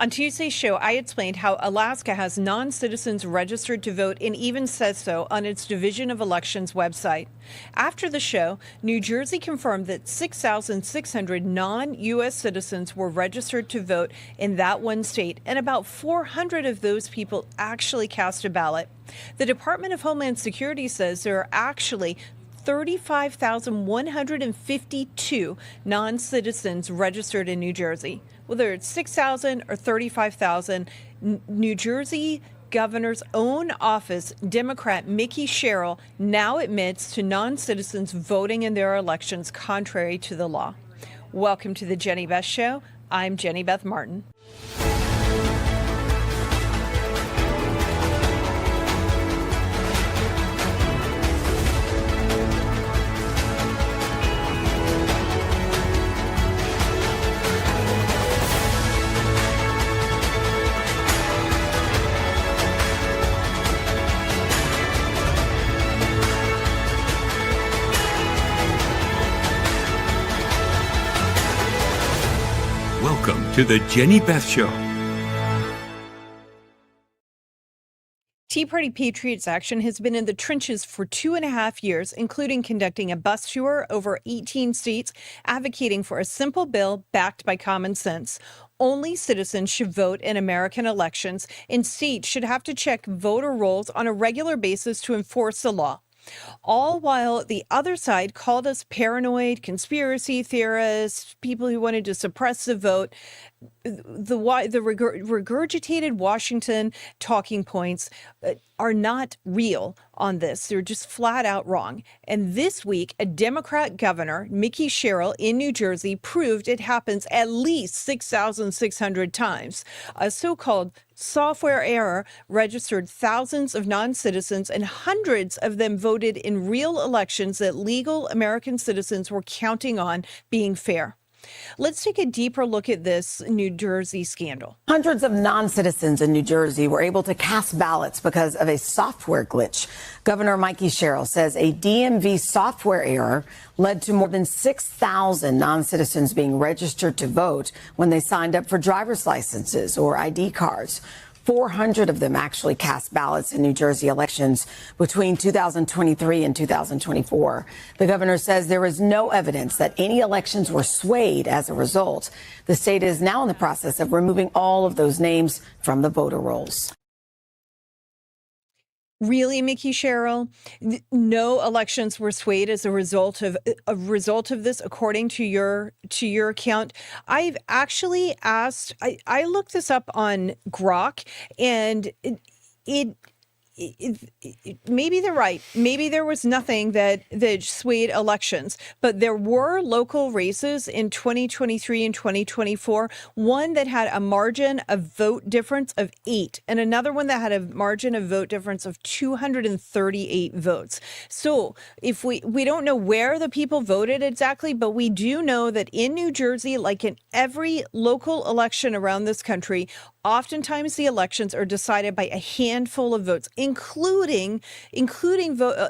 On Tuesday's show, I explained how Alaska has non-citizens registered to vote and even says so on its Division of Elections website. After the show, New Jersey confirmed that 6,600 non-U.S. citizens were registered to vote in that one state, and about 400 of those people actually cast a ballot. The Department of Homeland Security says there are actually 35,152 non-citizens registered in New Jersey. Whether it's 6,000 or 35,000, New Jersey Governor's own office, Democrat Mikie Sherrill, now admits to non-citizens voting in their elections contrary to the law. Welcome to the Jenny Beth Show. I'm Jenny Beth Martin. Welcome to the Jenny Beth Show. Party Patriots Action has been in the trenches for 2.5 years, including conducting a bus tour over 18 states, advocating for a simple bill backed by common sense. Only citizens should vote in American elections, and states should have to check voter rolls on a regular basis to enforce the law. All while the other side called us paranoid, conspiracy theorists, people who wanted to suppress the vote. The regurgitated Washington talking points are not real on this. They're just flat out wrong. And this week, a Democrat governor, Mikie Sherrill in New Jersey, proved it happens at least 6,600 times. A so-called software error registered thousands of non-citizens, and hundreds of them voted in real elections that legal American citizens were counting on being fair. Let's take a deeper look at this New Jersey scandal. Hundreds of non-citizens in New Jersey were able to cast ballots because of a software glitch. Governor Mikie Sherrill says a DMV software error led to more than 6,000 non-citizens being registered to vote when they signed up for driver's licenses or ID cards. 400 of them actually cast ballots in New Jersey elections between 2023 and 2024. The governor says there is no evidence that any elections were swayed as a result. The state is now in the process of removing all of those names from the voter rolls. Really, Mikie Sherrill? No elections were swayed as a result of this, according to your account. I've actually asked. I looked this up on Grok, and it maybe they're right. Maybe there was nothing that swayed elections, but there were local races in 2023 and 2024. One that had a margin of vote difference of 8, and another one that had a margin of vote difference of 238 votes. So if we don't know where the people voted exactly, but we do know that in New Jersey, like in every local election around this country, oftentimes the elections are decided by a handful of votes, including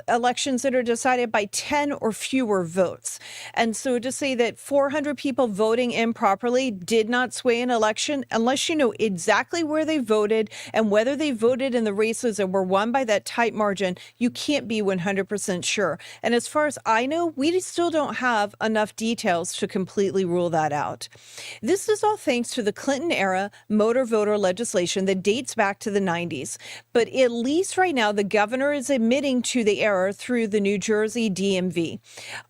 elections that are decided by 10 or fewer votes. And so to say that 400 people voting improperly did not sway an election, unless you know exactly where they voted and whether they voted in the races that were won by that tight margin, you can't be 100% sure. And as far as I know, we still don't have enough details to completely rule that out. This is all thanks to the Clinton era motor voter legislation that dates back to the 90s. But at least right now, the governor is admitting to the error through the New Jersey DMV.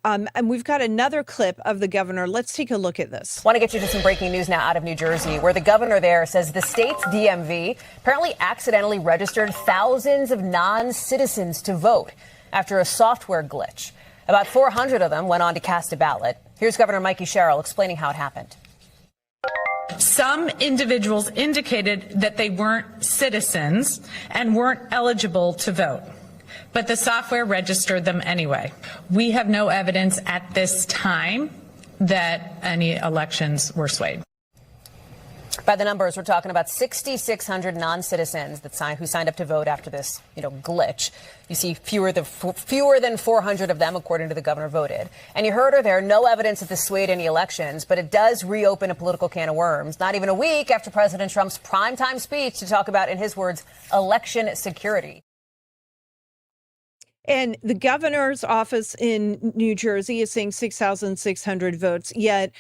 And we've got another clip of the governor. Let's take a look at this. I want to get you to some breaking news now out of New Jersey, where the governor there says the state's DMV apparently accidentally registered thousands of non-citizens to vote after a software glitch. About 400 of them went on to cast a ballot. Here's Governor Mikie Sherrill explaining how it happened. Some individuals indicated that they weren't citizens and weren't eligible to vote, but the software registered them anyway. We have no evidence at this time that any elections were swayed. By the numbers, we're talking about 6,600 non-citizens who signed up to vote after this, glitch. You see fewer than 400 of them, according to the governor, voted. And you heard her there, no evidence that this swayed any elections, but it does reopen a political can of worms. Not even a week after President Trump's primetime speech to talk about, in his words, election security. And the governor's office in New Jersey is saying 6,600 votes. Yet,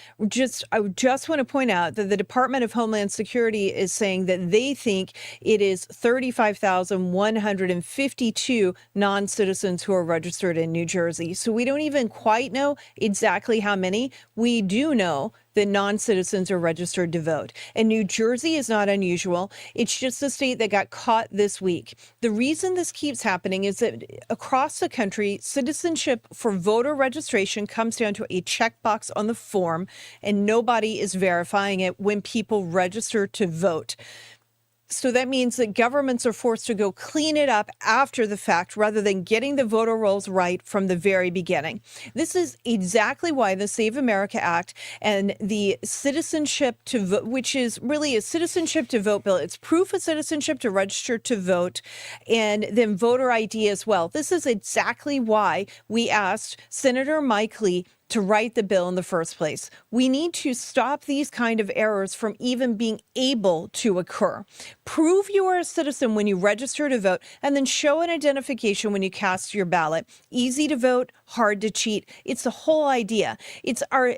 I just want to point out that the Department of Homeland Security is saying that they think it is 35,152 non-citizens who are registered in New Jersey. So we don't even quite know exactly how many. We do know that non-citizens are registered to vote. And New Jersey is not unusual. It's just a state that got caught this week. The reason this keeps happening is that across the country, citizenship for voter registration comes down to a checkbox on the form, and nobody is verifying it when people register to vote. So that means that governments are forced to go clean it up after the fact rather than getting the voter rolls right from the very beginning. This is exactly why the Save America Act and the citizenship to vote, which is really a citizenship to vote bill. It's proof of citizenship to register to vote, and then voter ID as well. This is exactly why we asked Senator Mike Lee to write the bill in the first place. We need to stop these kind of errors from even being able to occur. Prove you are a citizen when you register to vote, and then show an identification when you cast your ballot. Easy to vote, hard to cheat. It's the whole idea. In our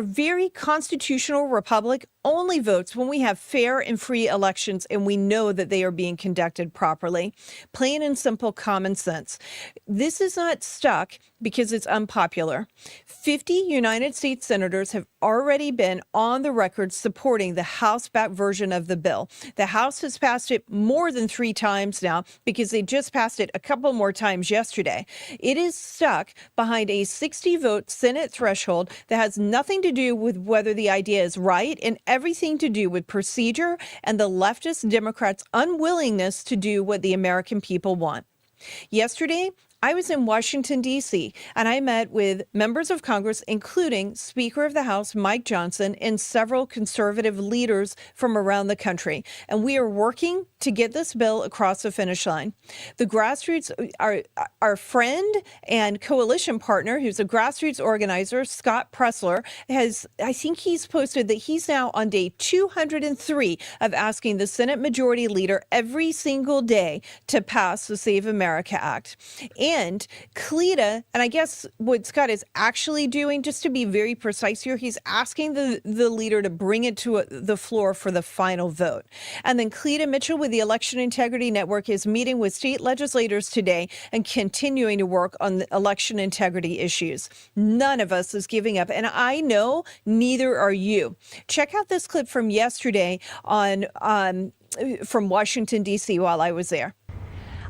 very constitutional republic, only votes when we have fair and free elections and we know that they are being conducted properly. Plain and simple common sense. This is not stuck because it's unpopular. 50 United States senators have already been on the record supporting the House-backed version of the bill. The House has passed it more than 3 times now because they just passed it a couple more times yesterday. It is stuck behind a 60-vote Senate threshold that has nothing to do with whether the idea is right and everything to do with procedure and the leftist Democrats' unwillingness to do what the American people want. Yesterday, I was in Washington, D.C., and I met with members of Congress, including Speaker of the House Mike Johnson and several conservative leaders from around the country. And we are working to get this bill across the finish line. The grassroots, our friend and coalition partner, who's a grassroots organizer, Scott Pressler, I think he's posted that he's now on day 203 of asking the Senate Majority Leader every single day to pass the Save America Act. And CLETA, and I guess what Scott is actually doing, just to be very precise here, he's asking the leader to bring it to the floor for the final vote. And then CLETA Mitchell with the Election Integrity Network is meeting with state legislators today and continuing to work on the election integrity issues. None of us is giving up, and I know neither are you. Check out this clip from yesterday from Washington, D.C. while I was there.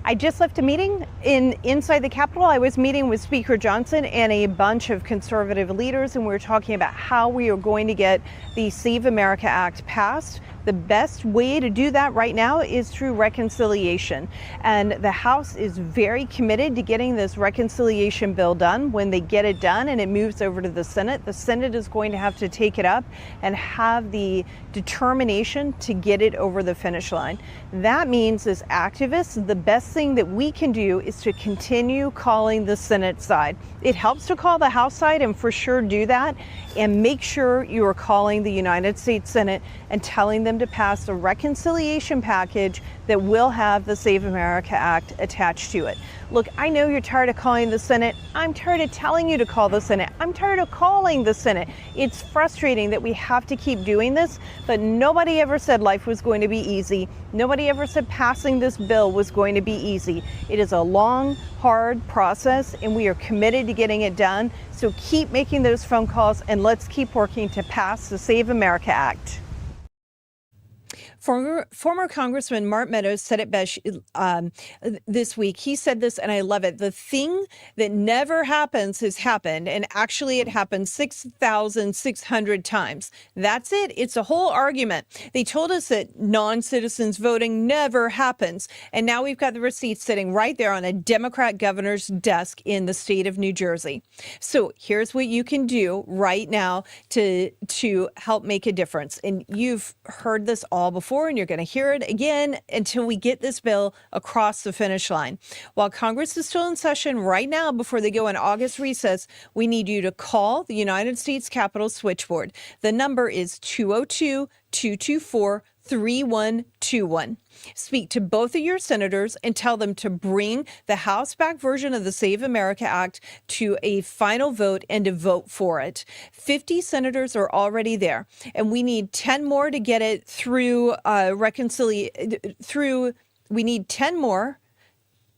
I just left a meeting inside the Capitol. I was meeting with Speaker Johnson and a bunch of conservative leaders, and we were talking about how we are going to get the Save America Act passed. The best way to do that right now is through reconciliation. And the House is very committed to getting this reconciliation bill done. When they get it done and it moves over to the Senate is going to have to take it up and have the determination to get it over the finish line. That means, as activists, the best thing that we can do is to continue calling the Senate side. It helps to call the House side, and for sure do that, and make sure you are calling the United States Senate and telling them to pass a reconciliation package that will have the Save America Act attached to it. Look, I know you're tired of calling the Senate. I'm tired of telling you to call the Senate. I'm tired of calling the Senate. It's frustrating that we have to keep doing this, but nobody ever said life was going to be easy. Nobody ever said passing this bill was going to be easy. It is a long, hard process, and we are committed to getting it done. So keep making those phone calls, and let's keep working to pass the Save America Act. Former Congressman Mark Meadows said it best this week. He said this, and I love it. The thing that never happens has happened, and actually it happened 6,600 times. That's it. It's a whole argument. They told us that non-citizens voting never happens, and now we've got the receipts sitting right there on a Democrat governor's desk in the state of New Jersey. So here's what you can do right now to help make a difference. And you've heard this all before, and you're going to hear it again until we get this bill across the finish line. While Congress is still in session right now before they go on August recess, we need you to call the United States Capitol switchboard. The number is 202-224-3121. Speak to both of your senators and tell them to bring the House-backed version of the Save America Act to a final vote and to vote for it. 50 senators are already there, and we need 10 more to get it through we need 10 more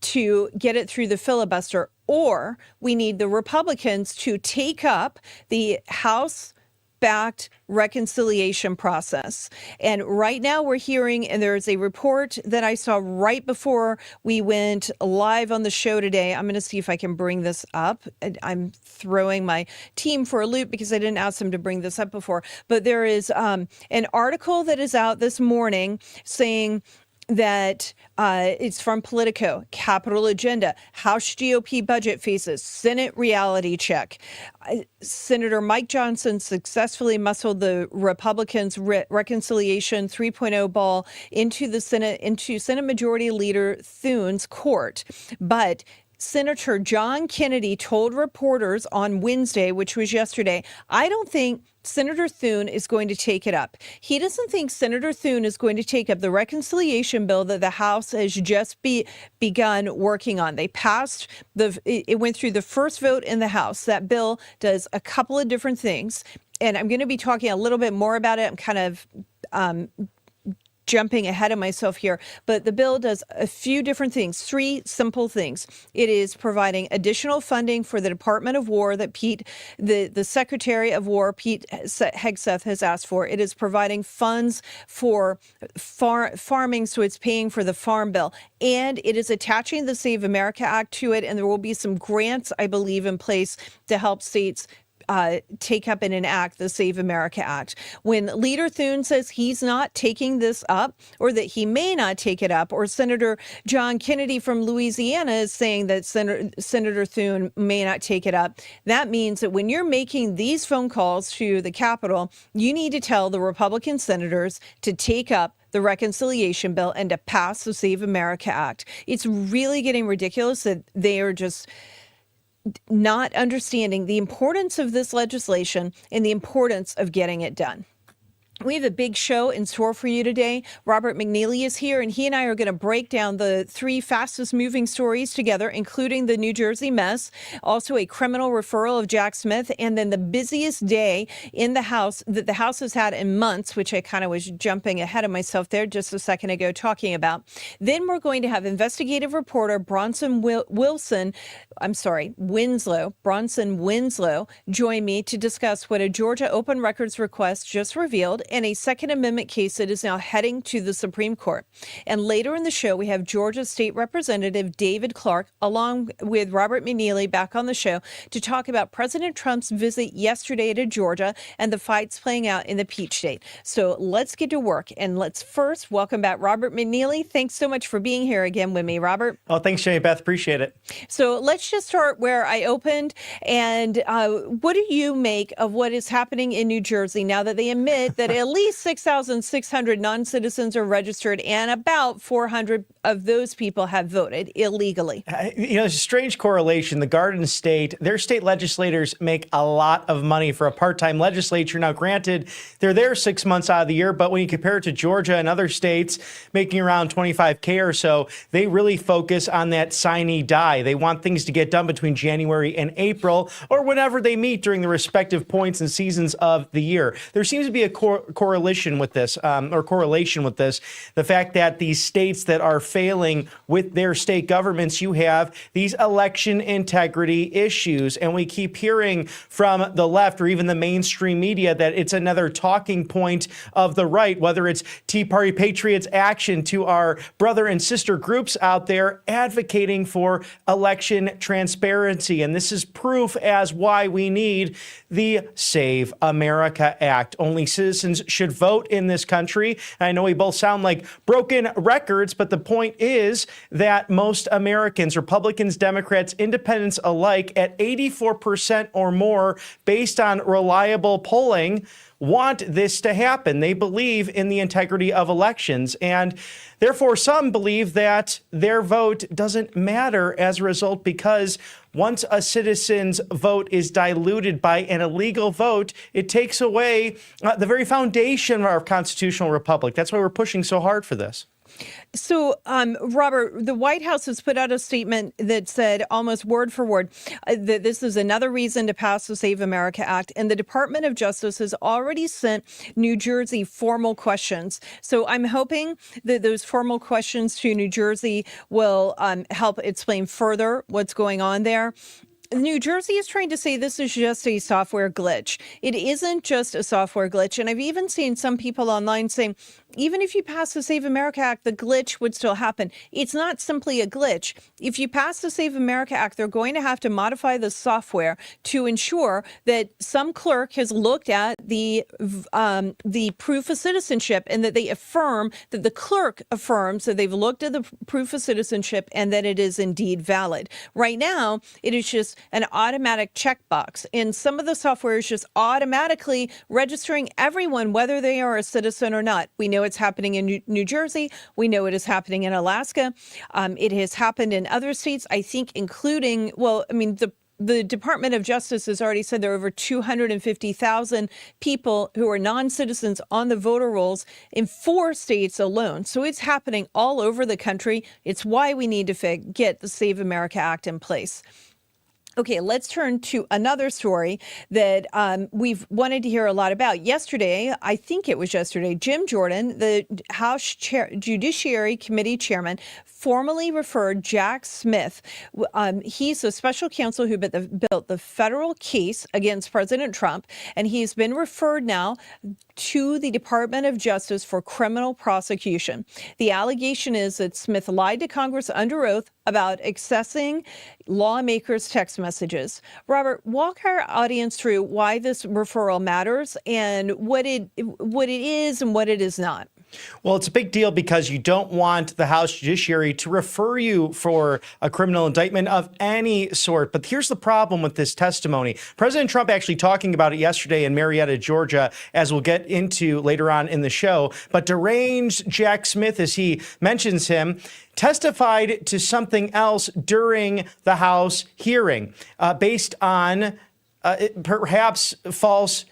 to get it through the filibuster, or we need the Republicans to take up the House-backed reconciliation process. And right now we're hearing, and there's a report that I saw right before we went live on the show today. I'm going to see if I can bring this up. I'm throwing my team for a loop because I didn't ask them to bring this up before. But there is an article that is out this morning saying that it's from Politico, Capitol Agenda, House GOP budget faces Senate reality check. Senator Mike Johnson successfully muscled the Republicans' reconciliation 3.0 ball into the Senate, into Senate Majority Leader Thune's court. But Senator John Kennedy told reporters on Wednesday, which was yesterday, I don't think Senator Thune is going to take it up. He doesn't think Senator Thune is going to take up the reconciliation bill that the House has just begun working on. They passed it went through the first vote in the House. That bill does a couple of different things, and I'm going to be talking a little bit more about it. I'm kind of jumping ahead of myself here, but the bill does a few different things, 3 simple things. It is providing additional funding for the Department of War that the Secretary of War, Pete Hegseth, has asked for. It is providing funds for farming, so it's paying for the Farm Bill. And it is attaching the Save America Act to it, and there will be some grants, I believe, in place to help states take up and enact the Save America Act. When Leader Thune says he's not taking this up, or that he may not take it up, or Senator John Kennedy from Louisiana is saying that Senator Thune may not take it up, that means that when you're making these phone calls to the Capitol, you need to tell the Republican senators to take up the reconciliation bill and to pass the Save America Act. It's really getting ridiculous that they are just not understanding the importance of this legislation and the importance of getting it done. We have a big show in store for you today. Robert McNeily is here, and he and I are going to break down the 3 fastest moving stories together, including the New Jersey mess, also a criminal referral of Jack Smith, and then the busiest day in the House that the House has had in months, which I kind of was jumping ahead of myself there just a second ago talking about. Then we're going to have investigative reporter Bronson Winslow join me to discuss what a Georgia open records request just revealed, and a Second Amendment case that is now heading to the Supreme Court. And later in the show, we have Georgia State Representative David Clark, along with Robert McNeily, back on the show to talk about President Trump's visit yesterday to Georgia and the fights playing out in the Peach State. So let's get to work. And let's first welcome back Robert McNeily. Thanks so much for being here again with me, Robert. Oh, thanks, Jenny Beth. Appreciate it. So let's just start where I opened. And what do you make of what is happening in New Jersey now that they admit that at least 6,600 non-citizens are registered and about 400 of those people have voted illegally? There's a strange correlation. The Garden State, their state legislators make a lot of money for a part-time legislature. Now, granted, they're there 6 months out of the year, but when you compare it to Georgia and other states making around $25K or so, they really focus on that sine die. They want things to get done between January and April, or whenever they meet during the respective points and seasons of the year. There seems to be a correlation with this. The fact that these states that are failing with their state governments, you have these election integrity issues. And we keep hearing from the left or even the mainstream media that it's another talking point of the right, whether it's Tea Party Patriots Action to our brother and sister groups out there advocating for election transparency. And this is proof as why we need the Save America Act. Only citizens should vote in this country. I know we both sound like broken records, but the point is that most Americans, Republicans, Democrats, independents alike, at 84% or more, based on reliable polling, want this to happen. They believe in the integrity of elections, and therefore some believe that their vote doesn't matter as a result, because once a citizen's vote is diluted by an illegal vote, it takes away the very foundation of our constitutional republic. That's why we're pushing so hard for this. So, Robert, the White House has put out a statement that said almost word for word that this is another reason to pass the Save America Act. And the Department of Justice has already sent New Jersey formal questions. So I'm hoping that those formal questions to New Jersey will help explain further what's going on there. New Jersey is trying to say this is just a software glitch. It isn't just a software glitch. And I've even seen some people online saying, even if you pass the Save America Act, the glitch would still happen. It's not simply a glitch. If you pass the Save America Act, they're going to have to modify the software to ensure that some clerk has looked at the proof of citizenship, and that they affirm that the clerk affirms that they've looked at the proof of citizenship and that it is indeed valid. Right now, it is just an automatic checkbox, and some of the software is just automatically registering everyone, whether they are a citizen or not. We know it's happening in New Jersey. We know it is happening in Alaska. It has happened in other states, I think, including, the Department of Justice has already said there are over 250,000 people who are non-citizens on the voter rolls in 4 states alone. So it's happening all over the country. It's why we need to get the Save America Act in place. Okay, let's turn to another story that we've wanted to hear a lot about. Yesterday, I think it was yesterday, Jim Jordan, the House Judiciary Committee chairman, formally referred Jack Smith. He's a special counsel who built the federal case against President Trump, and he's been referred now to the Department of Justice for criminal prosecution. The allegation is that Smith lied to Congress under oath about accessing lawmakers' text messages. Robert, walk our audience through why this referral matters and what it is and what it is not. Well, it's a big deal because you don't want the House Judiciary to refer you for a criminal indictment of any sort. But here's the problem with this testimony. President Trump actually talking about it yesterday in Marietta, Georgia, as we'll get into later on in the show. But deranged Jack Smith, as he mentions him, testified to something else during the House hearing based on perhaps false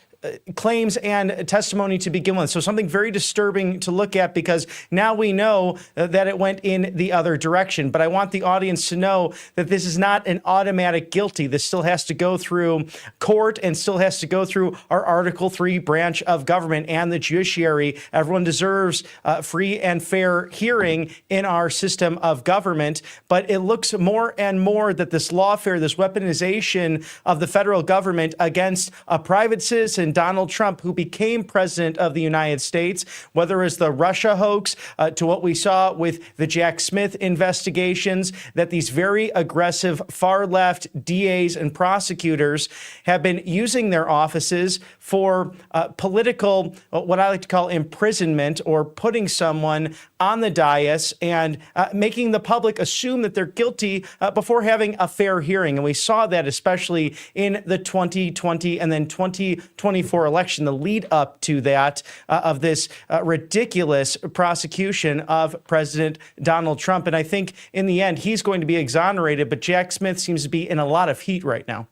claims and testimony to begin with. So something very disturbing to look at, because now we know that it went in the other direction. But I want the audience to know that this is not an automatic guilty. This still has to go through court and still has to go through our Article 3 branch of government and the judiciary. Everyone deserves free and fair hearing in our system of government. But it looks more and more that this lawfare, this weaponization of the federal government against a private citizen, Donald Trump, who became president of the United States, whether it's the Russia hoax to what we saw with the Jack Smith investigations, that these very aggressive far-left DAs and prosecutors have been using their offices for political, what I like to call imprisonment, or putting someone on the dais and making the public assume that they're guilty before having a fair hearing. And we saw that especially in the 2020 and then 2024 election, the lead up to that of this ridiculous prosecution of President Donald Trump. And I think in the end, he's going to be exonerated. But Jack Smith seems to be in a lot of heat right now.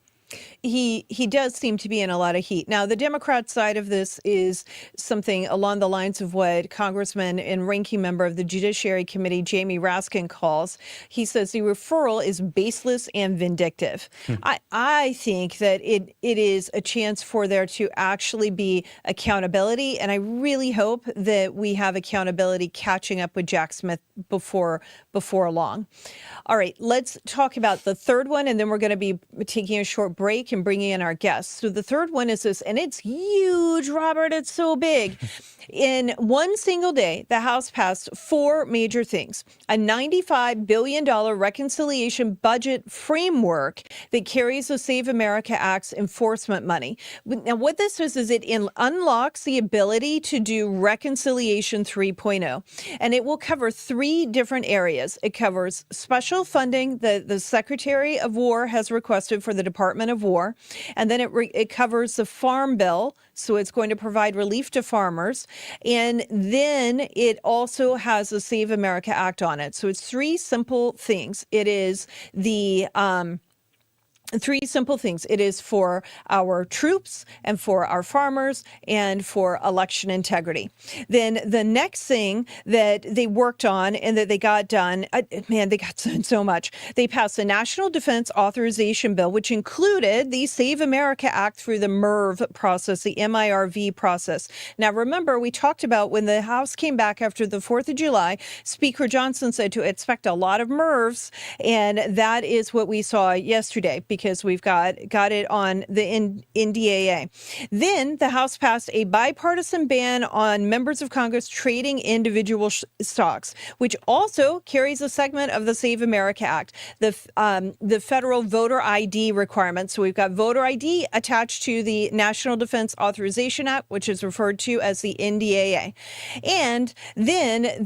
he does seem to be in a lot of heat. Now, the Democrat side of this is something along the lines of what Congressman and ranking member of the Judiciary Committee, Jamie Raskin, calls. He says the referral is baseless and vindictive. I think that it is a chance for there to actually be accountability, and I really hope that we have accountability catching up with Jack Smith before long. All right, let's talk about the third one, and then we're going to be taking a short break and bringing in our guests. So the third one is this, and it's huge, Robert. It's so big. In one single day, the House passed four major things: a $95 billion reconciliation budget framework that carries the Save America Act's enforcement money. Now, what this is it unlocks the ability to do Reconciliation 3.0, and it will cover three different areas. It covers special funding that the Secretary of War has requested for the Department of War, and then it covers the Farm Bill, so it's going to provide relief to farmers. And then it also has the Save America Act on it. So it's three simple things. It is three simple things. It is for our troops and for our farmers and for election integrity. Then the next thing that they worked on and that they got done, they got done so much. They passed the National Defense Authorization Bill, which included the Save America Act through the MIRV process, the MIRV process. Now, remember, we talked about when the House came back after the 4th of July, Speaker Johnson said to expect a lot of MIRVs, and that is what we saw yesterday, because we've got it on the NDAA. Then the House passed a bipartisan ban on members of Congress trading individual stocks, which also carries a segment of the Save America Act, the federal voter ID requirement. So we've got voter ID attached to the National Defense Authorization Act, which is referred to as the NDAA. And then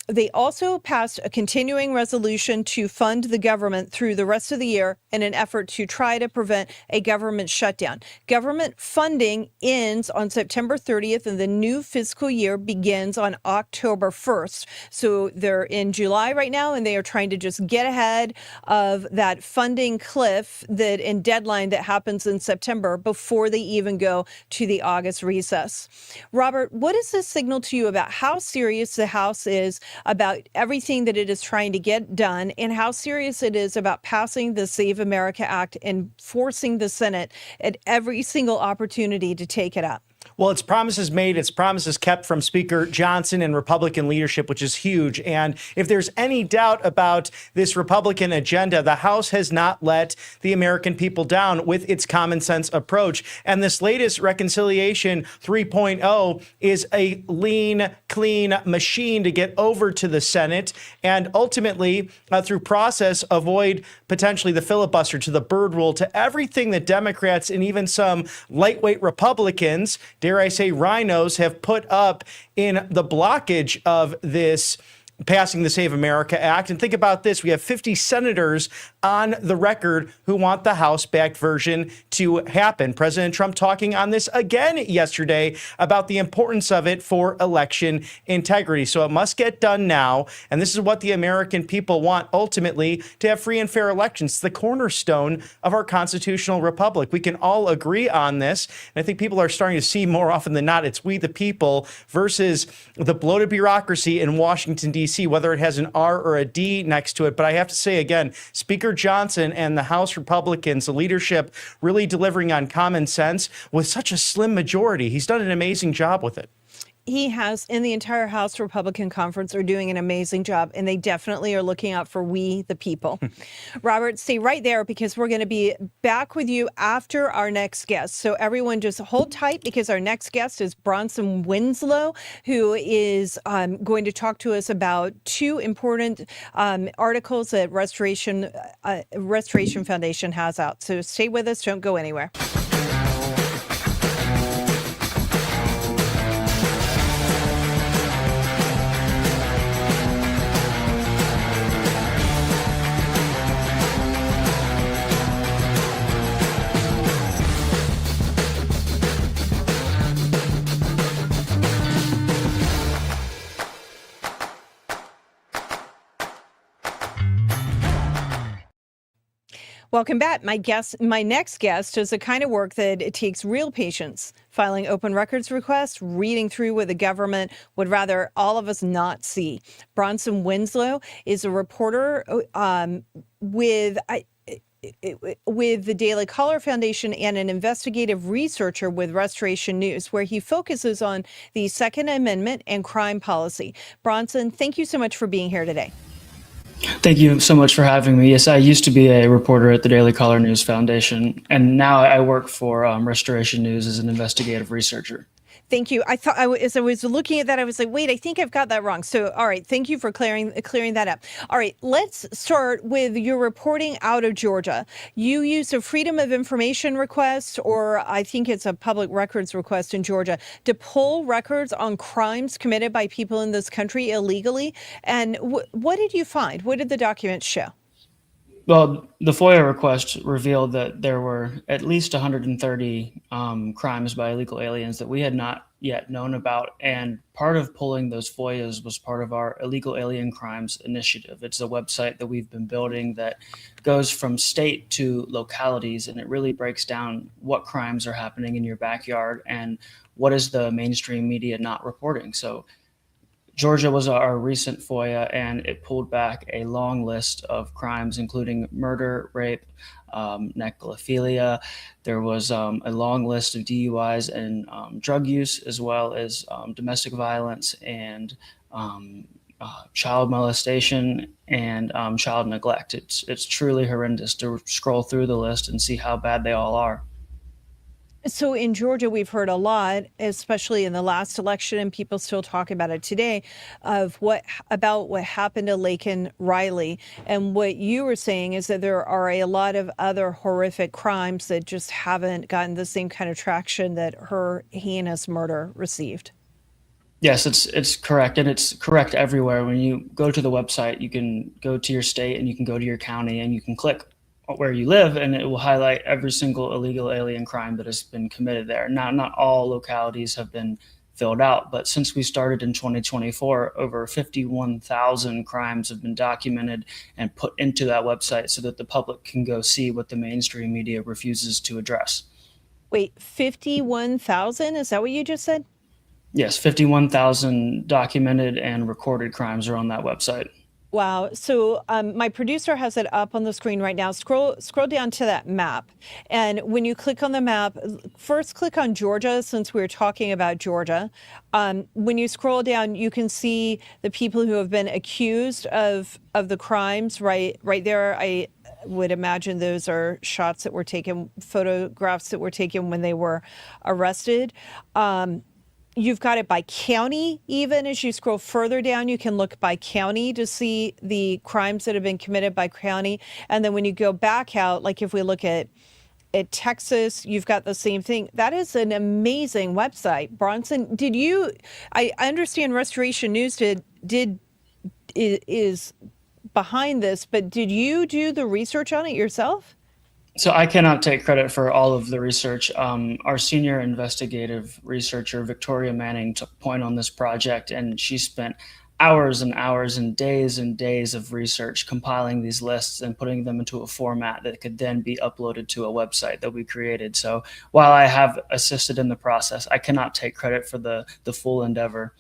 they also passed a continuing resolution to fund the government through the rest of the year in an effort to try to prevent a government shutdown. Government funding ends on September 30th, and the new fiscal year begins on October 1st. So they're in July right now, and they are trying to just get ahead of that funding cliff and deadline that happens in September before they even go to the August recess. Robert, what does this signal to you about how serious the House is about everything that it is trying to get done, and how serious it is about passing the Save America Act and forcing the Senate at every single opportunity to take it up? Well, it's promises made, it's promises kept from Speaker Johnson and Republican leadership, which is huge. And if there's any doubt about this Republican agenda, the House has not let the American people down with its common sense approach. And this latest Reconciliation 3.0 is a lean, clean machine to get over to the Senate and ultimately, through process, avoid potentially the filibuster, to the Byrd rule, to everything that Democrats and even some lightweight Republicans, dare I say rhinos, have put up in the blockage of this passing the Save America Act. And think about this. We have 50 senators on the record who want the House-backed version to happen. President Trump talking on this again yesterday about the importance of it for election integrity. So it must get done now. And this is what the American people want, ultimately, to have free and fair elections. It's the cornerstone of our constitutional republic. We can all agree on this. And I think people are starting to see more often than not, it's we the people versus the bloated bureaucracy in Washington, D.C., whether it has an R or a D next to it. But I have to say, again, Speaker Johnson and the House Republicans, the leadership, really delivering on common sense with such a slim majority. He's done an amazing job with it. He has, and the entire House Republican Conference are doing an amazing job, and they definitely are looking out for we, the people. Robert, stay right there, because we're going to be back with you after our next guest. So everyone just hold tight, because our next guest is Bronson Winslow, who is going to talk to us about two important articles that Restoration Foundation has out. So stay with us. Don't go anywhere. Welcome back. My next guest does the kind of work that it takes real patience, filing open records requests, reading through what the government would rather all of us not see. Bronson Winslow is a reporter with the Daily Caller Foundation and an investigative researcher with Restoration News, where he focuses on the Second Amendment and crime policy. Bronson, thank you so much for being here today. Thank you so much for having me. Yes, I used to be a reporter at the Daily Caller News Foundation, and now I work for Restoration News as an investigative researcher. Thank you. I thought as I was looking at that, I was like, wait, I think I've got that wrong. So, all right. Thank you for clearing that up. All right. Let's start with your reporting out of Georgia. You used a Freedom of Information request, or I think it's a public records request in Georgia, to pull records on crimes committed by people in this country illegally. And what did you find? What did the documents show? Well, the FOIA request revealed that there were at least 130 crimes by illegal aliens that we had not yet known about. And part of pulling those FOIAs was part of our Illegal Alien Crimes Initiative. It's a website that we've been building that goes from state to localities, and it really breaks down what crimes are happening in your backyard and what is the mainstream media not reporting. So Georgia was our recent FOIA, and it pulled back a long list of crimes, including murder, rape, necrophilia. There was a long list of DUIs and drug use, as well as domestic violence and child molestation and child neglect. It's truly horrendous to scroll through the list and see how bad they all are. So in Georgia, we've heard a lot, especially in the last election, and people still talk about it today, of what happened to Laken Riley. And what you were saying is that there are a lot of other horrific crimes that just haven't gotten the same kind of traction that her heinous murder received. Yes, it's correct, and it's correct everywhere. When you go to the website, you can go to your state and you can go to your county and you can click where you live, and it will highlight every single illegal alien crime that has been committed there. Now, not all localities have been filled out, but since we started in 2024, over 51,000 crimes have been documented and put into that website so that the public can go see what the mainstream media refuses to address. Wait, 51,000? Is that what you just said? Yes, 51,000 documented and recorded crimes are on that website. Wow. So my producer has it up on the screen right now. Scroll down to that map. And when you click on the map, first click on Georgia, since we're talking about Georgia. When you scroll down, you can see the people who have been accused of the crimes right there. I would imagine those are shots that were taken, photographs that were taken when they were arrested. You've got it by county. Even as you scroll further down, you can look by county to see the crimes that have been committed by county. And then when you go back out, like if we look at Texas, you've got the same thing. That is an amazing website. Bronson, I understand Restoration News is behind this, but did you do the research on it yourself? So I cannot take credit for all of the research. Our senior investigative researcher, Victoria Manning, took point on this project, and she spent hours and hours and days of research compiling these lists and putting them into a format that could then be uploaded to a website that we created. So while I have assisted in the process, I cannot take credit for the full endeavor.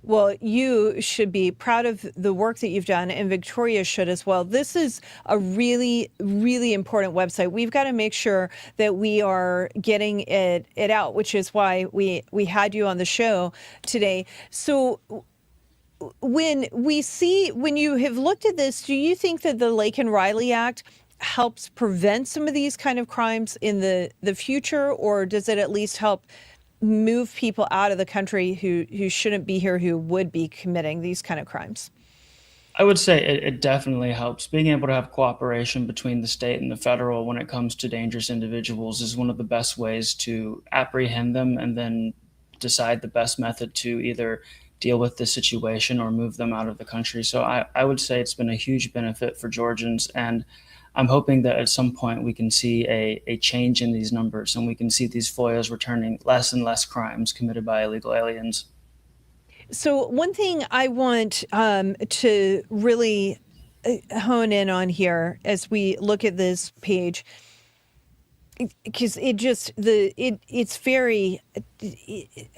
Well, you should be proud of the work that you've done, and Victoria should as well. This is a really, really important website. We've got to make sure that we are getting it out, which is why we had you on the show today. So when you have looked at this, do you think that the Laken Riley Act helps prevent some of these kind of crimes in the future, or does it at least help move people out of the country who shouldn't be here, who would be committing these kind of crimes? I would say it definitely helps. Being able to have cooperation between the state and the federal when it comes to dangerous individuals is one of the best ways to apprehend them and then decide the best method to either deal with the situation or move them out of the country. So I would say it's been a huge benefit for Georgians, and I'm hoping that at some point we can see a change in these numbers and we can see these FOIAs returning less and less crimes committed by illegal aliens. So one thing I want to really hone in on here as we look at this page, because it's very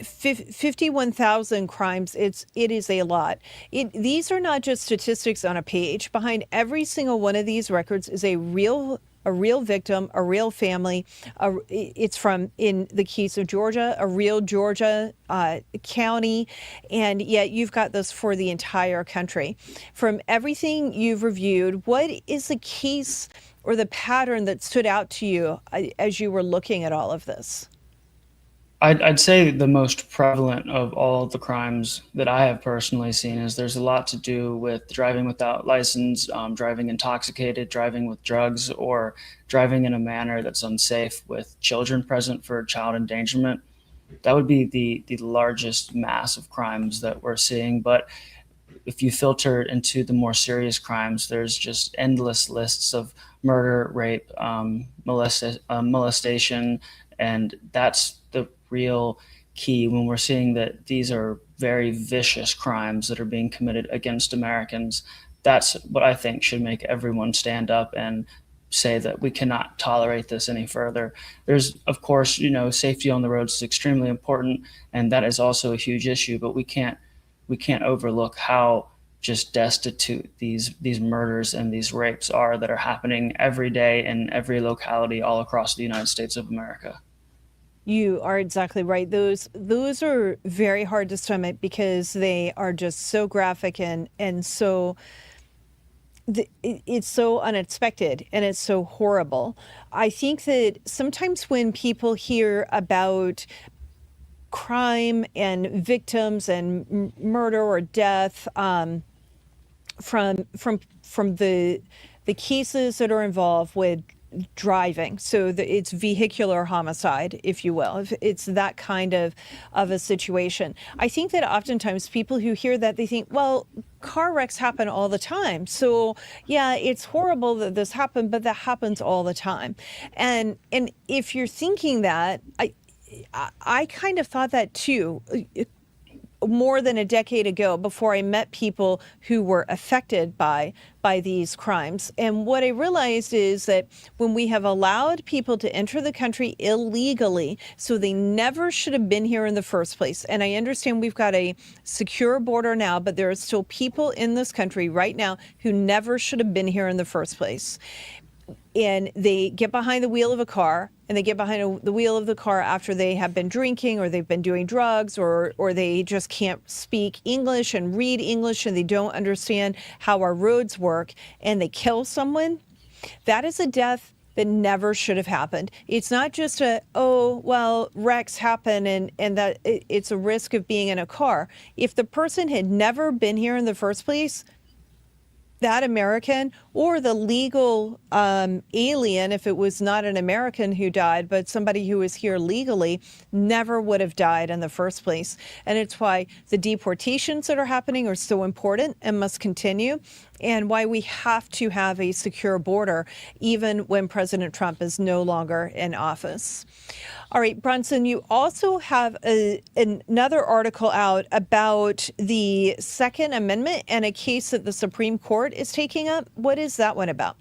51,000 crimes. It is a lot. These are not just statistics on a page. Behind every single one of these records is a real victim, a real family. It's from, in the case of Georgia, a real Georgia county, and yet you've got this for the entire country. From everything you've reviewed, what is the case or the pattern that stood out to you as you were looking at all of this? I'd say the most prevalent of all the crimes that I have personally seen is there's a lot to do with driving without license, driving intoxicated, driving with drugs, or driving in a manner that's unsafe with children present for child endangerment. That would be the largest mass of crimes that we're seeing. But if you filter into the more serious crimes, there's just endless lists of murder, rape, molestation, and that's the real key when we're seeing that these are very vicious crimes that are being committed against Americans. That's what I think should make everyone stand up and say that we cannot tolerate this any further. There's, of course, safety on the roads is extremely important, and that is also a huge issue, but we can't overlook how just destitute these murders and these rapes are that are happening every day in every locality all across the United States of America. You are exactly right. Those are very hard to stomach because they are just so graphic and so it's so unexpected and it's so horrible. I think that sometimes when people hear about crime and victims and murder or death from the cases that are involved with driving, so it's vehicular homicide, if you will, if it's that kind of a situation. I think that oftentimes people who hear that, they think, well, car wrecks happen all the time, so yeah, it's horrible that this happened, but that happens all the time. And if you're thinking that, I kind of thought that too, more than a decade ago, before I met people who were affected by these crimes. And what I realized is that when we have allowed people to enter the country illegally, so they never should have been here in the first place. And I understand we've got a secure border now, but there are still people in this country right now who never should have been here in the first place. And they get behind the wheel of a car, and they get behind the wheel of the car after they have been drinking, or they've been doing drugs, or they just can't speak English and read English, and they don't understand how our roads work, and they kill someone. That is a death that never should have happened. It's not just wrecks happen and that it's a risk of being in a car. If the person had never been here in the first place, that American or the legal alien, if it was not an American who died, but somebody who was here legally, never would have died in the first place. And it's why the deportations that are happening are so important and must continue, and why we have to have a secure border, even when President Trump is no longer in office. All right, Bronson, you also have another article out about the Second Amendment and a case that the Supreme Court is taking up. What is that one about?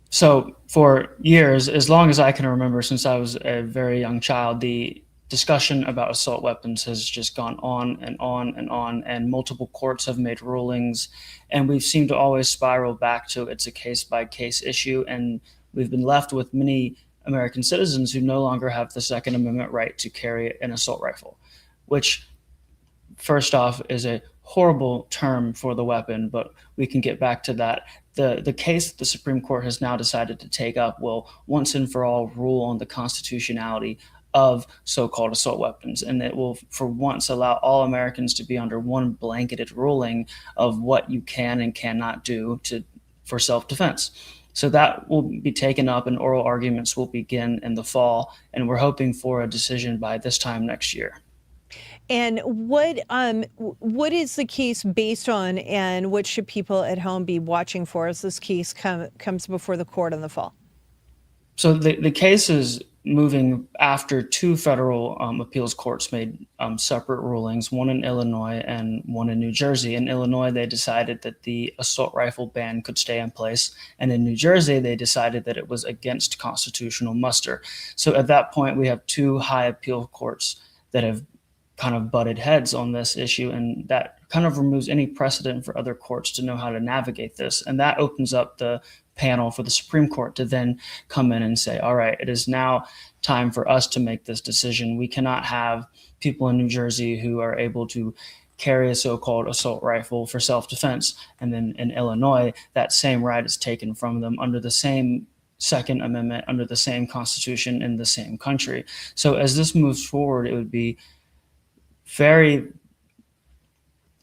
So for years, as long as I can remember, since I was a very young child, the discussion about assault weapons has just gone on and on and on, and multiple courts have made rulings, and we've seemed to always spiral back to it's a case-by-case issue, and we've been left with many American citizens who no longer have the Second Amendment right to carry an assault rifle, which, first off, is a horrible term for the weapon, but we can get back to that. The case that the Supreme Court has now decided to take up will once and for all rule on the constitutionality of so-called assault weapons, and it will for once allow all Americans to be under one blanketed ruling of what you can and cannot do for self-defense. So that will be taken up, and oral arguments will begin in the fall, and we're hoping for a decision by this time next year. And what is the case based on, and what should people at home be watching for as this case comes before the court in the fall? So the case is moving after two federal appeals courts made separate rulings, one in Illinois and one in New Jersey. In Illinois, they decided that the assault rifle ban could stay in place. And in New Jersey, they decided that it was against constitutional muster. So at that point, we have two high appeal courts that have kind of butted heads on this issue. And that kind of removes any precedent for other courts to know how to navigate this. And that opens up the panel for the Supreme Court to then come in and say, all right, it is now time for us to make this decision. We cannot have people in New Jersey who are able to carry a so-called assault rifle for self-defense. And then in Illinois, that same right is taken from them under the same Second Amendment, under the same Constitution in the same country. So as this moves forward, it would be very,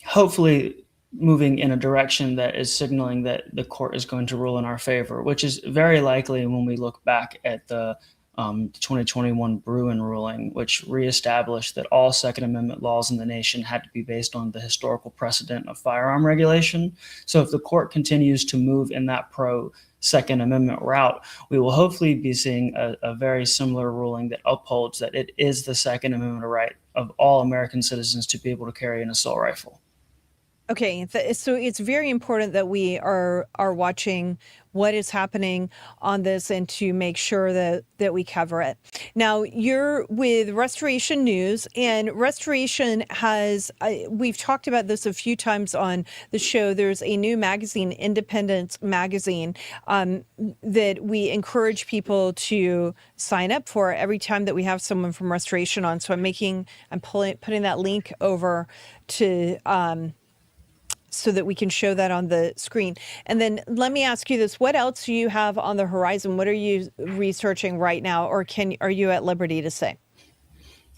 hopefully, moving in a direction that is signaling that the court is going to rule in our favor, which is very likely when we look back at the 2021 Bruin ruling, which reestablished that all Second Amendment laws in the nation had to be based on the historical precedent of firearm regulation. So if the court continues to move in that pro-Second Amendment route, we will hopefully be seeing a very similar ruling that upholds that it is the Second Amendment right of all American citizens to be able to carry an assault rifle. Okay, so it's very important that we are watching what is happening on this and to make sure that we cover it. Now, you're with Restoration News, and Restoration has, we've talked about this a few times on the show. There's a new magazine, Independence Magazine, that we encourage people to sign up for every time that we have someone from Restoration on. So I'm putting that link over to so that we can show that on the screen. And then let me ask you this: what else do you have on the horizon? What are you researching right now, or are you at liberty to say?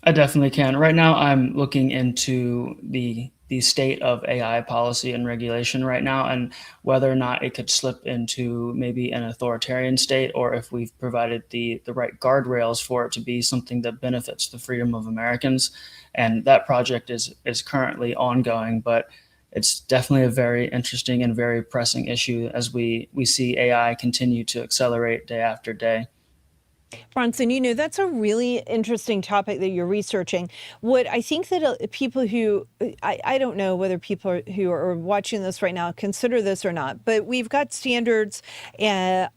I definitely can. Right now, I'm looking into the state of AI policy and regulation right now, and whether or not it could slip into maybe an authoritarian state, or if we've provided the right guardrails for it to be something that benefits the freedom of Americans. And that project is currently ongoing, but it's definitely a very interesting and very pressing issue as we see AI continue to accelerate day after day. Bronson, that's a really interesting topic that you're researching. What I think that people who, I don't know whether people who are watching this right now consider this or not, but we've got standards in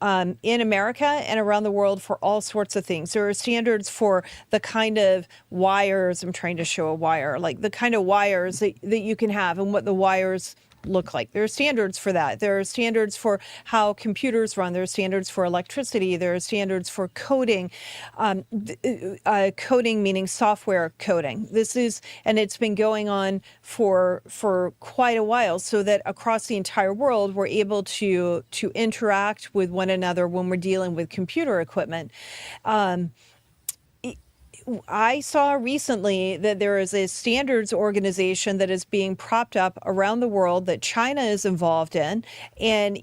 America and around the world for all sorts of things. There are standards for the kind of wires, I'm trying to show a wire, like the kind of wires that you can have and what the wires look like. There are standards for that. There are standards for how computers run. There are standards for electricity. There are standards for coding. Coding meaning software coding. And it's been going on for quite a while, so that across the entire world we're able to interact with one another when we're dealing with computer equipment. I saw recently that there is a standards organization that is being propped up around the world that China is involved in, and